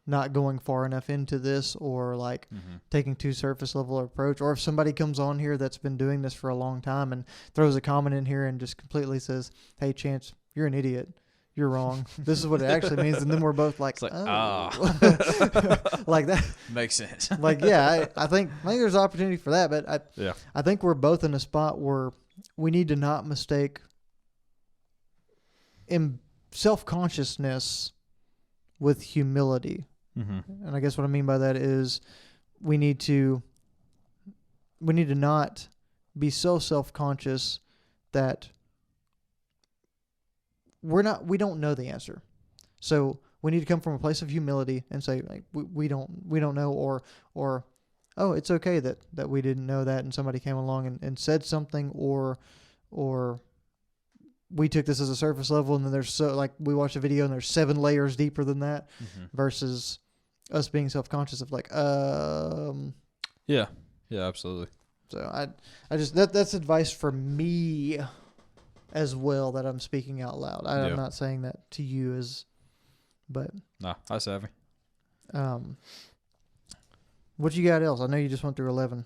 [SPEAKER 2] not going far enough into this, or like taking too surface level approach, or if somebody comes on here that's been doing this for a long time and throws a comment in here and just completely says, "Hey, Chance, you're an idiot. You're wrong. This is what it actually means," and then we're both like, like that
[SPEAKER 1] makes sense.
[SPEAKER 2] Like, yeah, I think there's opportunity for that, but I think we're both in a spot where we need to not mistake self-consciousness with humility. And I guess what I mean by that is we need to not be so self-conscious that we don't know the answer. So we need to come from a place of humility and say, like, we don't know, or oh, it's okay that we didn't know that and somebody came along and said something, or we took this as a surface level, and then there's we watched a video and there's 7 layers deeper than that, versus us being self-conscious of like,
[SPEAKER 1] yeah, absolutely.
[SPEAKER 2] So I just that's advice for me as well that I'm speaking out loud. I'm not saying that to you but
[SPEAKER 1] nah, I savvy.
[SPEAKER 2] What you got else? I know you just went through 11.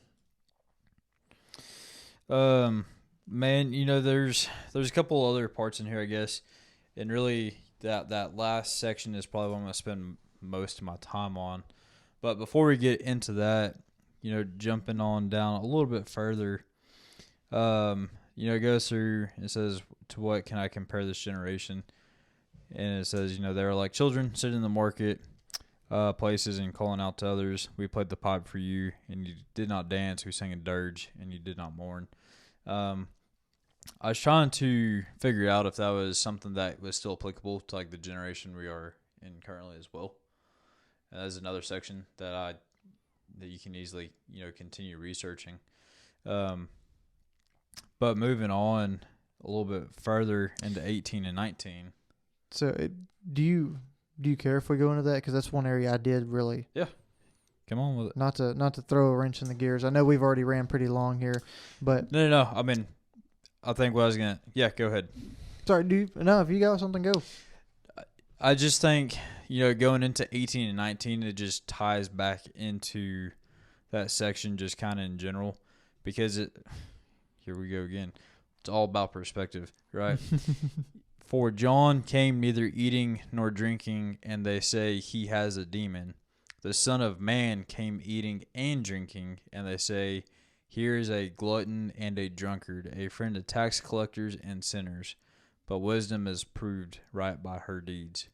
[SPEAKER 1] Man, there's a couple other parts in here, I guess, and really that last section is probably what I'm going to spend most of my time on. But before we get into that, jumping on down a little bit further, it goes through, it says, "To what can I compare this generation?" And it says, they were like children sitting in the market places and calling out to others. We played the pipe for you, and you did not dance. We sang a dirge, and you did not mourn. I was trying to figure out if that was something that was still applicable to like the generation we are in currently as well. And that's another section that you can easily continue researching. But moving on a little bit further into 18 and 19.
[SPEAKER 2] So do you care if we go into that? Because that's one area I did really.
[SPEAKER 1] Yeah. Come on with it.
[SPEAKER 2] Not to throw a wrench in the gears. I know we've already ran pretty long here, but
[SPEAKER 1] no. I mean, I think what I was gonna. Yeah, go ahead.
[SPEAKER 2] Sorry, if you got something, go.
[SPEAKER 1] I just think going into 18 and 19, it just ties back into that section just kind of in general, because here we go again. It's all about perspective, right? For John came neither eating nor drinking, and they say he has a demon. The Son of Man came eating and drinking, and they say, here is a glutton and a drunkard, a friend of tax collectors and sinners. But wisdom is proved right by her deeds.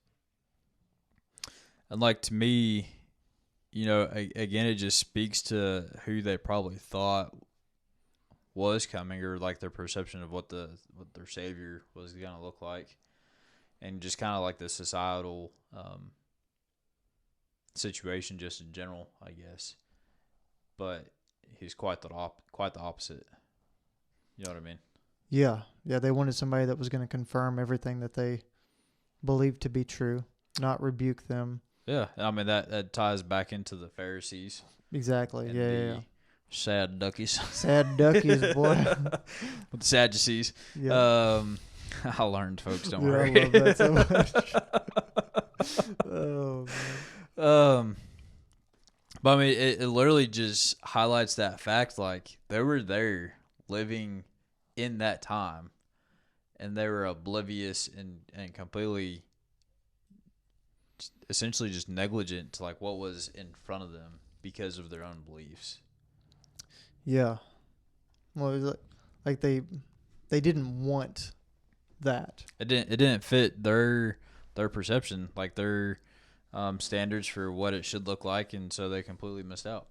[SPEAKER 1] And like, to me, again, it just speaks to who they probably thought was coming, or like their perception of what their Savior was going to look like, and just kind of like the societal situation just in general, I guess. But he's quite the opposite. You know what I mean?
[SPEAKER 2] Yeah. They wanted somebody that was going to confirm everything that they believed to be true, not rebuke them.
[SPEAKER 1] Yeah, I mean that ties back into the Pharisees.
[SPEAKER 2] Exactly. Yeah.
[SPEAKER 1] Sad duckies.
[SPEAKER 2] Sad duckies, boy.
[SPEAKER 1] With the Sadducees.
[SPEAKER 2] Yeah.
[SPEAKER 1] I learned, folks. Don't
[SPEAKER 2] Dude,
[SPEAKER 1] worry.
[SPEAKER 2] I love that so much. Oh man.
[SPEAKER 1] But I mean, it literally just highlights that fact. Like, they were there living in that time, and they were oblivious and completely, essentially just negligent to like what was in front of them because of their own beliefs.
[SPEAKER 2] Yeah. Well, it was like they didn't want that.
[SPEAKER 1] It didn't fit their perception, like their standards for what it should look like, and so they completely missed out.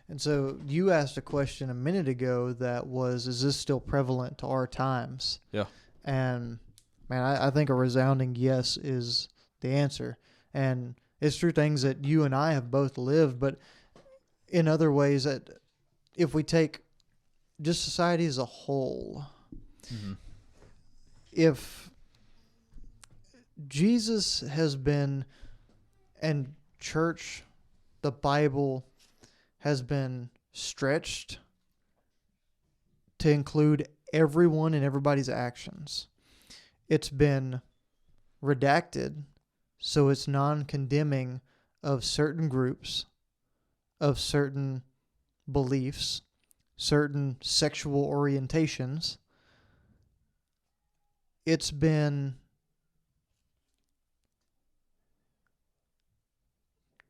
[SPEAKER 2] And so you asked a question a minute ago that was, is this still prevalent to our times?
[SPEAKER 1] Yeah.
[SPEAKER 2] And man, I think a resounding yes is the answer. And it's true things that you and I have both lived, but in other ways, that if we take just society as a whole, if Jesus has been, and church, the Bible has been stretched to include everyone and everybody's actions. It's been redacted so it's non-condemning of certain groups, of certain beliefs, certain sexual orientations. It's been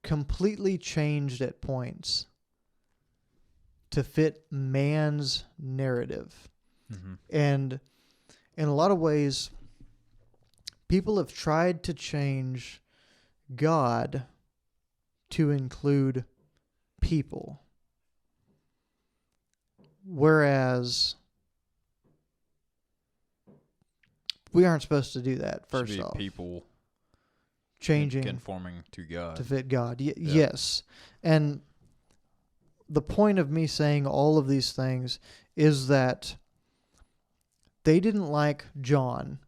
[SPEAKER 2] completely changed at points to fit man's narrative. And in a lot of ways, people have tried to change God to include people. Whereas we aren't supposed to do that, first off.
[SPEAKER 1] People
[SPEAKER 2] changing,
[SPEAKER 1] conforming to God.
[SPEAKER 2] To fit God. Yes. And the point of me saying all of these things is that they didn't like John,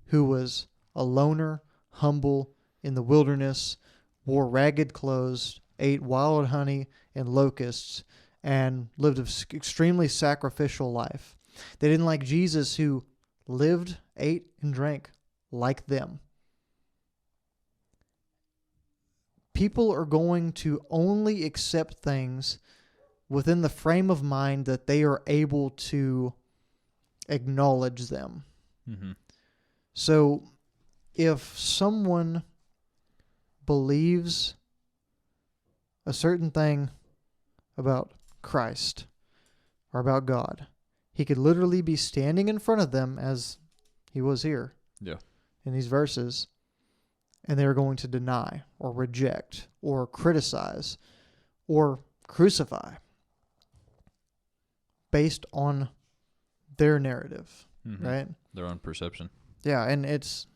[SPEAKER 2] who was a loner, humble, in the wilderness, wore ragged clothes, ate wild honey and locusts, and lived an extremely sacrificial life. They didn't like Jesus, who lived, ate, and drank like them. People are going to only accept things within the frame of mind that they are able to acknowledge them. So if someone believes a certain thing about Christ or about God, he could literally be standing in front of them, as he was here in these verses, and they're going to deny or reject or criticize or crucify based on their narrative, right?
[SPEAKER 1] Their own perception.
[SPEAKER 2] Yeah, and it's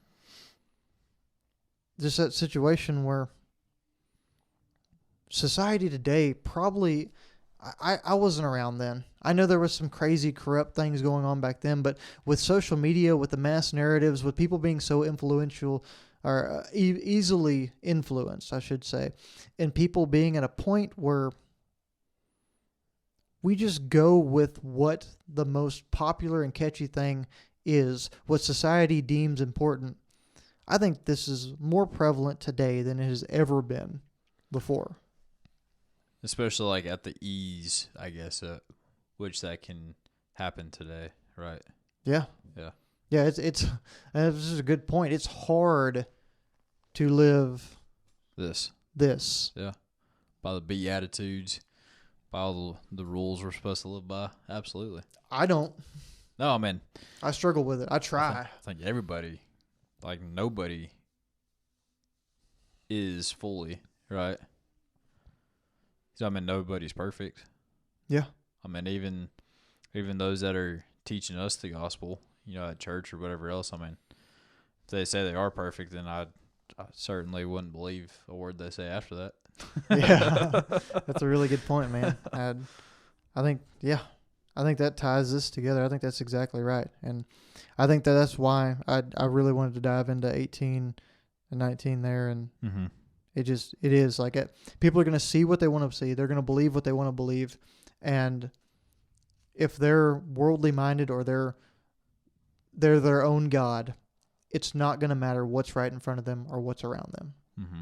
[SPEAKER 2] just that situation where society today probably, I wasn't around then. I know there was some crazy corrupt things going on back then, but with social media, with the mass narratives, with people being so influential, or easily influenced, I should say, and people being at a point where we just go with what the most popular and catchy thing is, what society deems important. I think this is more prevalent today than it has ever been before.
[SPEAKER 1] especially like at the ease, I guess, which that can happen today, right?
[SPEAKER 2] Yeah.
[SPEAKER 1] Yeah.
[SPEAKER 2] Yeah, this is a good point. It's hard to live
[SPEAKER 1] This,
[SPEAKER 2] this.
[SPEAKER 1] yeah, by the Beatitudes, by all the rules we're supposed to live by. Absolutely.
[SPEAKER 2] I don't.
[SPEAKER 1] No, I mean,
[SPEAKER 2] I struggle with it. I try.
[SPEAKER 1] I think everybody, like nobody, is fully right. 'Cause, I mean, nobody's perfect.
[SPEAKER 2] Yeah.
[SPEAKER 1] I mean, even those that are teaching us the gospel, at church or whatever else. I mean, if they say they are perfect, then I certainly wouldn't believe a word they say after that.
[SPEAKER 2] Yeah. That's a really good point, man. I think, yeah. I think that ties this together. I think that's exactly right. And I think that's why I really wanted to dive into 18 and 19 there. And
[SPEAKER 1] Mm-hmm.
[SPEAKER 2] it is like people are going to see what they want to see. They're going to believe what they want to believe. And if they're worldly minded or they're their own God, it's not going to matter what's right in front of them or what's around them.
[SPEAKER 1] Mm-hmm.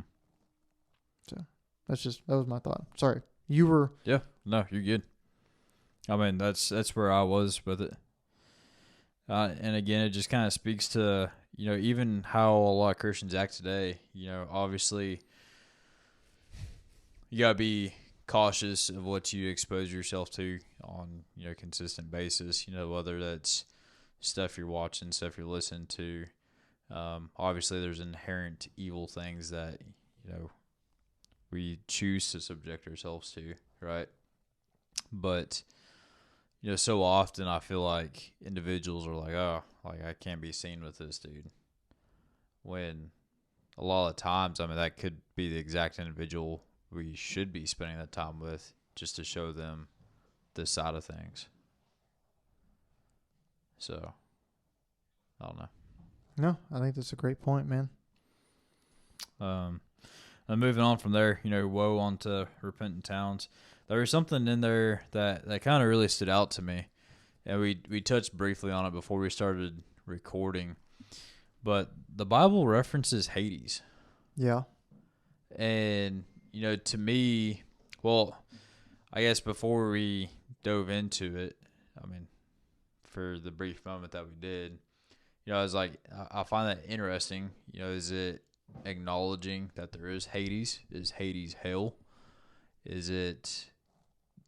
[SPEAKER 2] So that was my thought. Sorry. You were.
[SPEAKER 1] Yeah. No, you're good. I mean, that's where I was with it. And again, it just kind of speaks to, even how a lot of Christians act today. Obviously, you got to be cautious of what you expose yourself to on, consistent basis, whether that's stuff you're watching, stuff you're listening to. Obviously, there's inherent evil things that, we choose to subject ourselves to, right? But so often I feel like individuals are like, oh, like I can't be seen with this dude. When a lot of times, I mean, that could be the exact individual we should be spending that time with just to show them this side of things. So, I don't know.
[SPEAKER 2] No, I think that's a great point, man.
[SPEAKER 1] And moving on from there, woe onto repentant towns. There was something in there that kind of really stood out to me, and we touched briefly on it before we started recording. But the Bible references Hades.
[SPEAKER 2] Yeah.
[SPEAKER 1] And, to me, well, I guess before we dove into it, I mean, for the brief moment that we did, I was like, I find that interesting. Is it acknowledging that there is Hades? Is Hades hell? Is it,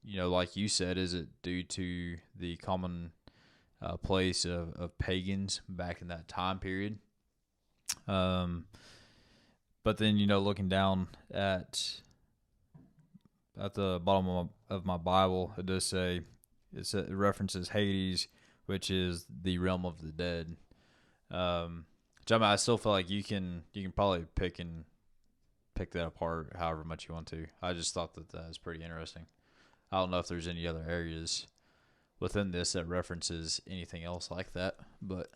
[SPEAKER 1] like you said, is it due to the common place of pagans back in that time period? But then, looking down at the bottom of my Bible, it does say, it references Hades, which is the realm of the dead. Which I still feel like you can probably pick that apart however much you want to. I just thought that was pretty interesting. I don't know if there's any other areas within this that references anything else like that, but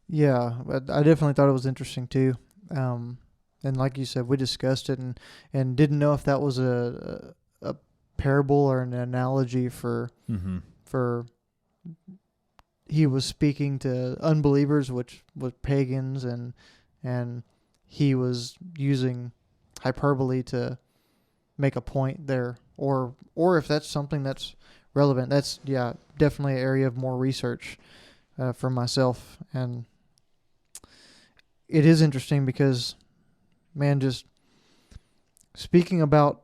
[SPEAKER 2] yeah, I definitely thought it was interesting too. And like you said, we discussed it and didn't know if that was a parable or an analogy for he was speaking to unbelievers, which was pagans, and he was using hyperbole to make a point there, or if that's something that's relevant. That's definitely an area of more research for myself, and it is interesting because, man, just speaking about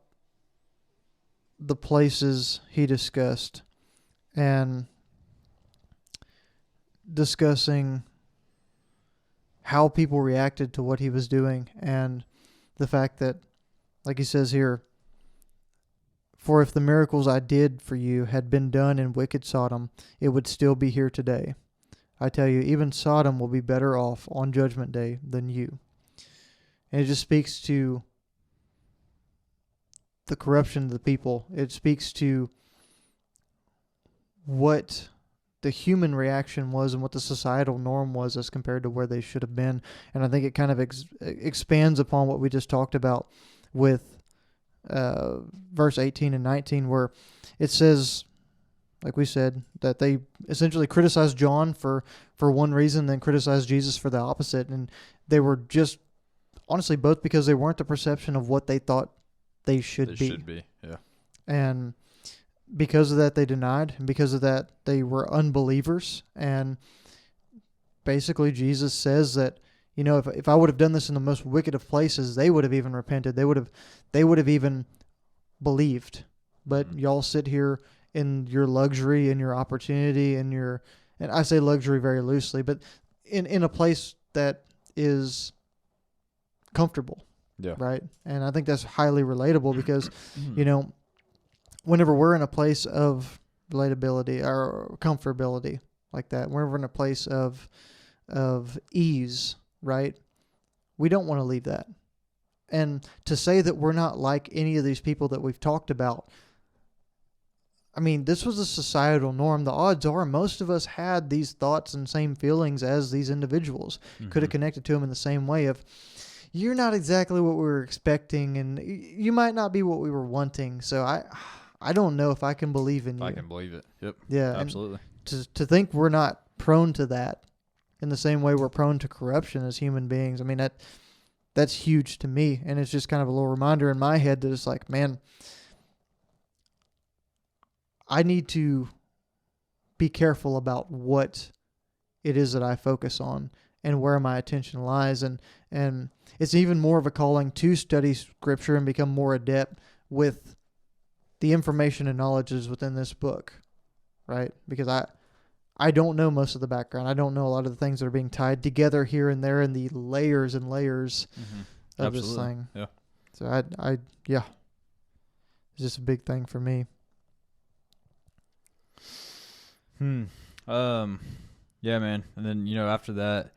[SPEAKER 2] the places he discussed and discussing how people reacted to what he was doing, and the fact that, like he says here, for if the miracles I did for you had been done in wicked Sodom, it would still be here today. I tell you, even Sodom will be better off on Judgment Day than you. And it just speaks to the corruption of the people. It speaks to what the human reaction was and what the societal norm was as compared to where they should have been. And I think it kind of expands upon what we just talked about with verse 18 and 19, where it says, like we said, that they essentially criticized John for one reason, then criticized Jesus for the opposite. And they were just, honestly, both because they weren't the perception of what they thought they should be.
[SPEAKER 1] Yeah.
[SPEAKER 2] And because of that, they denied. And because of that, they were unbelievers. And basically, Jesus says that, if I would have done this in the most wicked of places, they would have even repented. They would have even believed. But y'all sit here in your luxury and your opportunity and I say luxury very loosely, but in a place that is comfortable.
[SPEAKER 1] Yeah.
[SPEAKER 2] Right. And I think that's highly relatable because, whenever we're in a place of relatability or comfortability like that, whenever we're in a place of ease, right, we don't want to leave that. And to say that we're not like any of these people that we've talked about, I mean, this was a societal norm. The odds are most of us had these thoughts and same feelings as these individuals. Could have connected to them in the same way of, you're not exactly what we were expecting, and you might not be what we were wanting. So I don't know if I can believe in you.
[SPEAKER 1] I can believe it. Yep.
[SPEAKER 2] Yeah.
[SPEAKER 1] Absolutely.
[SPEAKER 2] To think we're not prone to that in the same way we're prone to corruption as human beings. I mean, that's huge to me. And it's just kind of a little reminder in my head that it's like, man, I need to be careful about what it is that I focus on and where my attention lies. And it's even more of a calling to study Scripture and become more adept with the information and knowledges within this book, right? Because I don't know most of the background. I don't know a lot of the things that are being tied together here and there in the layers and layers of this thing.
[SPEAKER 1] Yeah.
[SPEAKER 2] So yeah, it's just a big thing for me.
[SPEAKER 1] Yeah, man. And then, after that,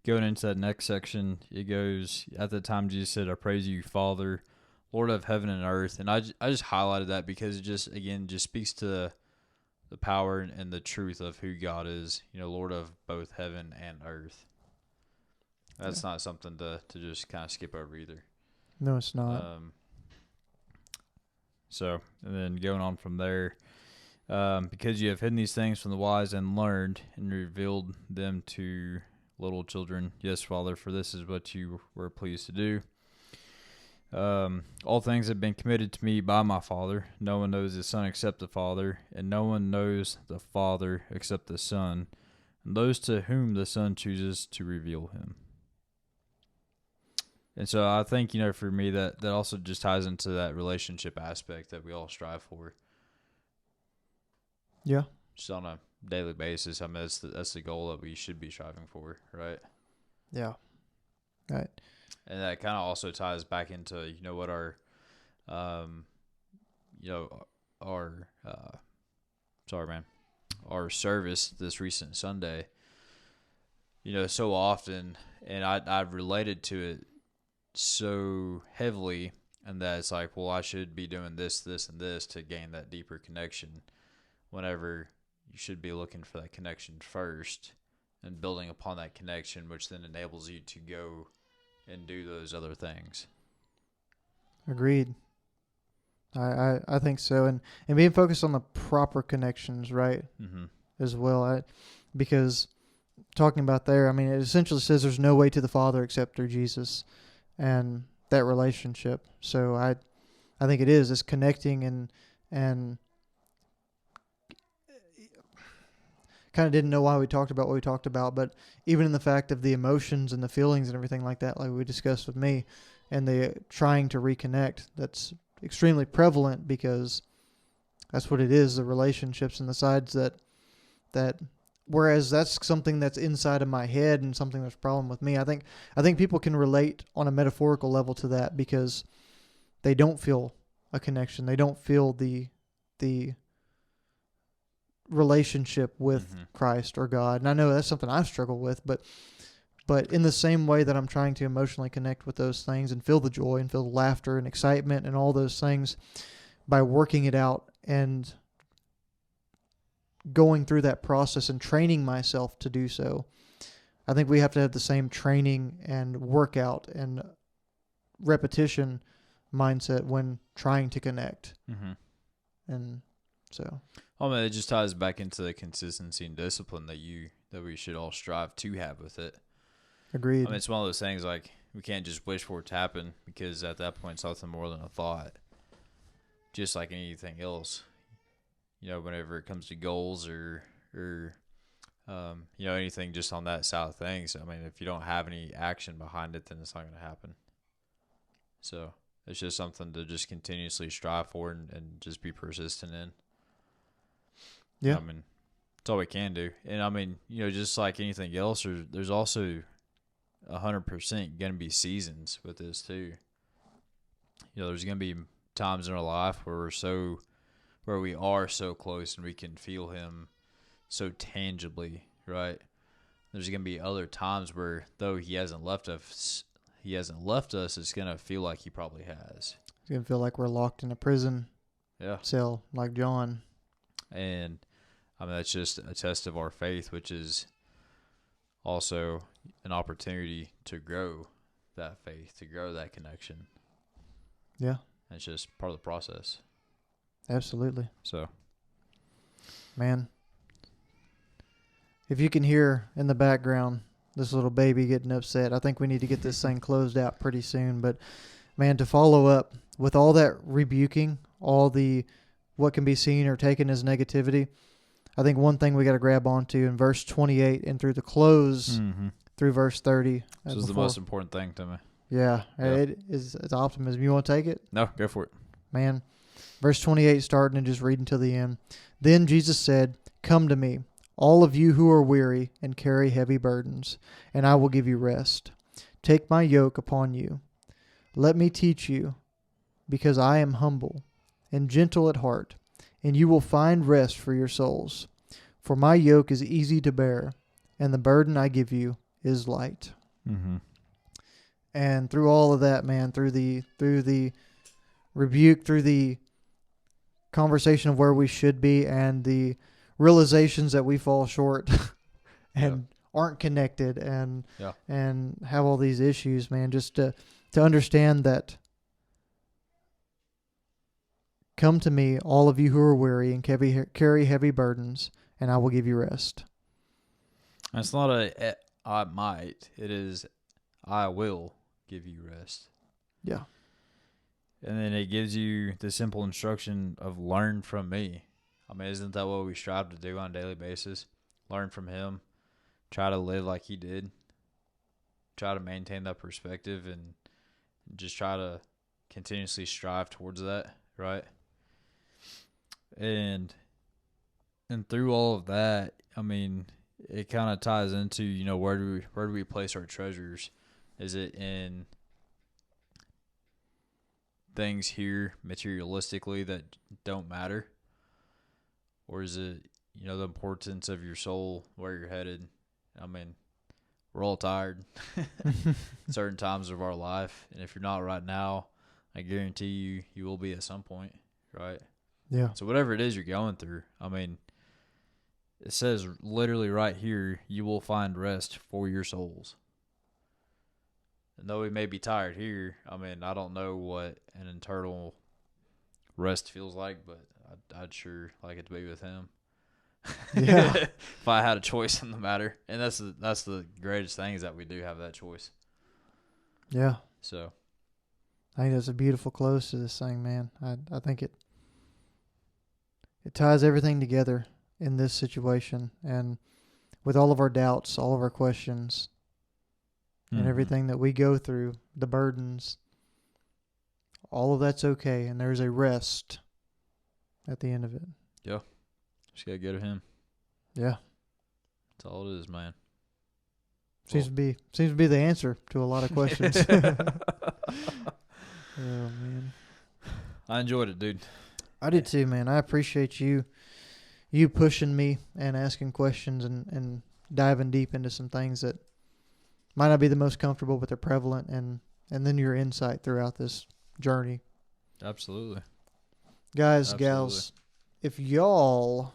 [SPEAKER 1] going into that next section, it goes, at the time Jesus said, I praise you, Father, Lord of heaven and earth. And I just highlighted that because it just speaks to the power and the truth of who God is, Lord of both heaven and earth. That's not something to just kind of skip over either.
[SPEAKER 2] No, it's not.
[SPEAKER 1] So, and then going on from there, because you have hidden these things from the wise and learned and revealed them to little children. Yes, Father, for this is what you were pleased to do. All things have been committed to me by my Father. No one knows the Son except the Father, and no one knows the Father except the Son, and those to whom the Son chooses to reveal him. And so I think, for me, that also just ties into that relationship aspect that we all strive for.
[SPEAKER 2] Yeah.
[SPEAKER 1] Just on a daily basis. I mean, that's the goal that we should be striving for, right?
[SPEAKER 2] Yeah. Right.
[SPEAKER 1] And that kind of also ties back into, what our, our service this recent Sunday, so often, and I've related to it so heavily, and that it's like, well, I should be doing this, this, and this to gain that deeper connection, whenever you should be looking for that connection first and building upon that connection, which then enables you to go and do those other things.
[SPEAKER 2] Agreed. I think so. And being focused on the proper connections, right, as well. Because talking about there, I mean, it essentially says there's no way to the Father except through Jesus and that relationship. So I think it is. It's connecting and kind of didn't know why we talked about what we talked about, but even in the fact of the emotions and the feelings and everything like that, like we discussed with me, and the trying to reconnect, that's extremely prevalent because that's what it is, the relationships and the sides that whereas that's something that's inside of my head and something that's a problem with me. I think people can relate on a metaphorical level to that because they don't feel a connection. They don't feel the relationship with Christ or God. And I know that's something I've struggled with, but in the same way that I'm trying to emotionally connect with those things and feel the joy and feel the laughter and excitement and all those things by working it out and going through that process and training myself to do so, I think we have to have the same training and workout and repetition mindset when trying to connect. And so,
[SPEAKER 1] I mean, it just ties back into the consistency and discipline that we should all strive to have with it.
[SPEAKER 2] Agreed.
[SPEAKER 1] I mean, it's one of those things like we can't just wish for it to happen because at that point it's nothing more than a thought. just like anything else, whenever it comes to goals or anything just on that side of things. I mean, if you don't have any action behind it, then it's not going to happen. So it's just something to just continuously strive for and just be persistent in.
[SPEAKER 2] Yeah.
[SPEAKER 1] I mean, that's all we can do. And I mean, just like anything else, there's also 100% going to be seasons with this too. There's going to be times in our life where we are so close and we can feel him so tangibly, right? There's going to be other times where, though he hasn't left us, it's going to feel like he probably has.
[SPEAKER 2] It's going to feel like we're locked in a prison cell, like John.
[SPEAKER 1] And I mean, that's just a test of our faith, which is also an opportunity to grow that faith, to grow that connection.
[SPEAKER 2] Yeah.
[SPEAKER 1] And it's just part of the process.
[SPEAKER 2] Absolutely.
[SPEAKER 1] So,
[SPEAKER 2] man, if you can hear in the background this little baby getting upset, I think we need to get this thing closed out pretty soon. But, man, to follow up with all that rebuking, all the what can be seen or taken as negativity, I think one thing we got to grab onto in verse 28 and through the close through verse 30.
[SPEAKER 1] This is the most important thing to me.
[SPEAKER 2] Yeah. It's optimism. You want to take it?
[SPEAKER 1] No, go for it.
[SPEAKER 2] Man, verse 28 starting and just reading till the end. Then Jesus said, "Come to me, all of you who are weary and carry heavy burdens, and I will give you rest. Take my yoke upon you. Let me teach you, because I am humble and gentle at heart, and you will find rest for your souls. For my yoke is easy to bear, and the burden I give you is light."
[SPEAKER 1] Mm-hmm.
[SPEAKER 2] And through all of that, man, through the rebuke, through the conversation of where we should be, and the realizations that we fall short and aren't connected and have all these issues, man, just to understand that come to me, all of you who are weary and carry heavy burdens, and I will give you rest.
[SPEAKER 1] It's not I might. It is I will give you rest.
[SPEAKER 2] Yeah.
[SPEAKER 1] And then it gives you the simple instruction of learn from me. I mean, isn't that what we strive to do on a daily basis? Learn from him. Try to live like he did. Try to maintain that perspective and just try to continuously strive towards that, right? And through all of that, I mean, it kind of ties into, where do we place our treasures? Is it in things here materialistically that don't matter? Or is it, the importance of your soul, where you're headed? I mean, we're all tired certain times of our life. And if you're not right now, I guarantee you will be at some point, right?
[SPEAKER 2] Yeah.
[SPEAKER 1] So whatever it is you're going through, I mean, it says literally right here, you will find rest for your souls. And though we may be tired here, I mean, I don't know what an internal rest feels like, but I'd sure like it to be with him.
[SPEAKER 2] Yeah.
[SPEAKER 1] If I had a choice in the matter. And that's the greatest thing is that we do have that choice.
[SPEAKER 2] Yeah.
[SPEAKER 1] So
[SPEAKER 2] I think that's a beautiful close to this thing, man. I think it ties everything together in this situation, and with all of our doubts, all of our questions, and everything that we go through, the burdens, all of that's okay, and there's a rest at the end of it.
[SPEAKER 1] Yeah. Just gotta go to him.
[SPEAKER 2] Yeah.
[SPEAKER 1] That's all it is, man.
[SPEAKER 2] Seems to be the answer to a lot of questions. Oh, man.
[SPEAKER 1] I enjoyed it, dude.
[SPEAKER 2] I did too, man. I appreciate you pushing me and asking questions and diving deep into some things that might not be the most comfortable, but they're prevalent, and then your insight throughout this journey.
[SPEAKER 1] Absolutely.
[SPEAKER 2] Guys, gals, if y'all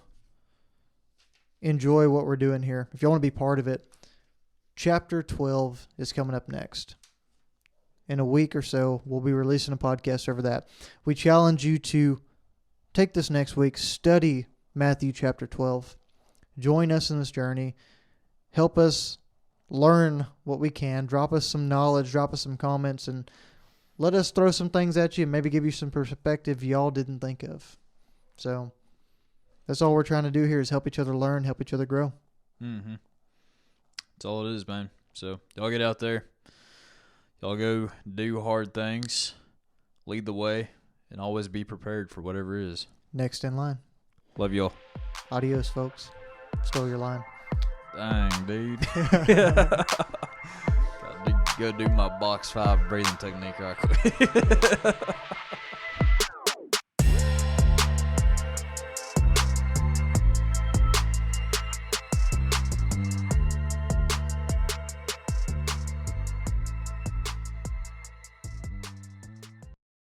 [SPEAKER 2] enjoy what we're doing here, if y'all want to be part of it, Chapter 12 is coming up next. In a week or so, we'll be releasing a podcast over that. We challenge you to take this next week, study Matthew chapter 12. Join us in this journey. Help us learn what we can. Drop us some knowledge. Drop us some comments. And let us throw some things at you and maybe give you some perspective y'all didn't think of. So that's all we're trying to do here is help each other learn, help each other grow.
[SPEAKER 1] Mm-hmm. That's all it is, man. So y'all get out there. Y'all go do hard things. Lead the way. And always be prepared for whatever is.
[SPEAKER 2] Next in line.
[SPEAKER 1] Love y'all.
[SPEAKER 2] Adios, folks. Stole your line.
[SPEAKER 1] Dang, dude. Gotta go do my box 5 breathing technique right quick.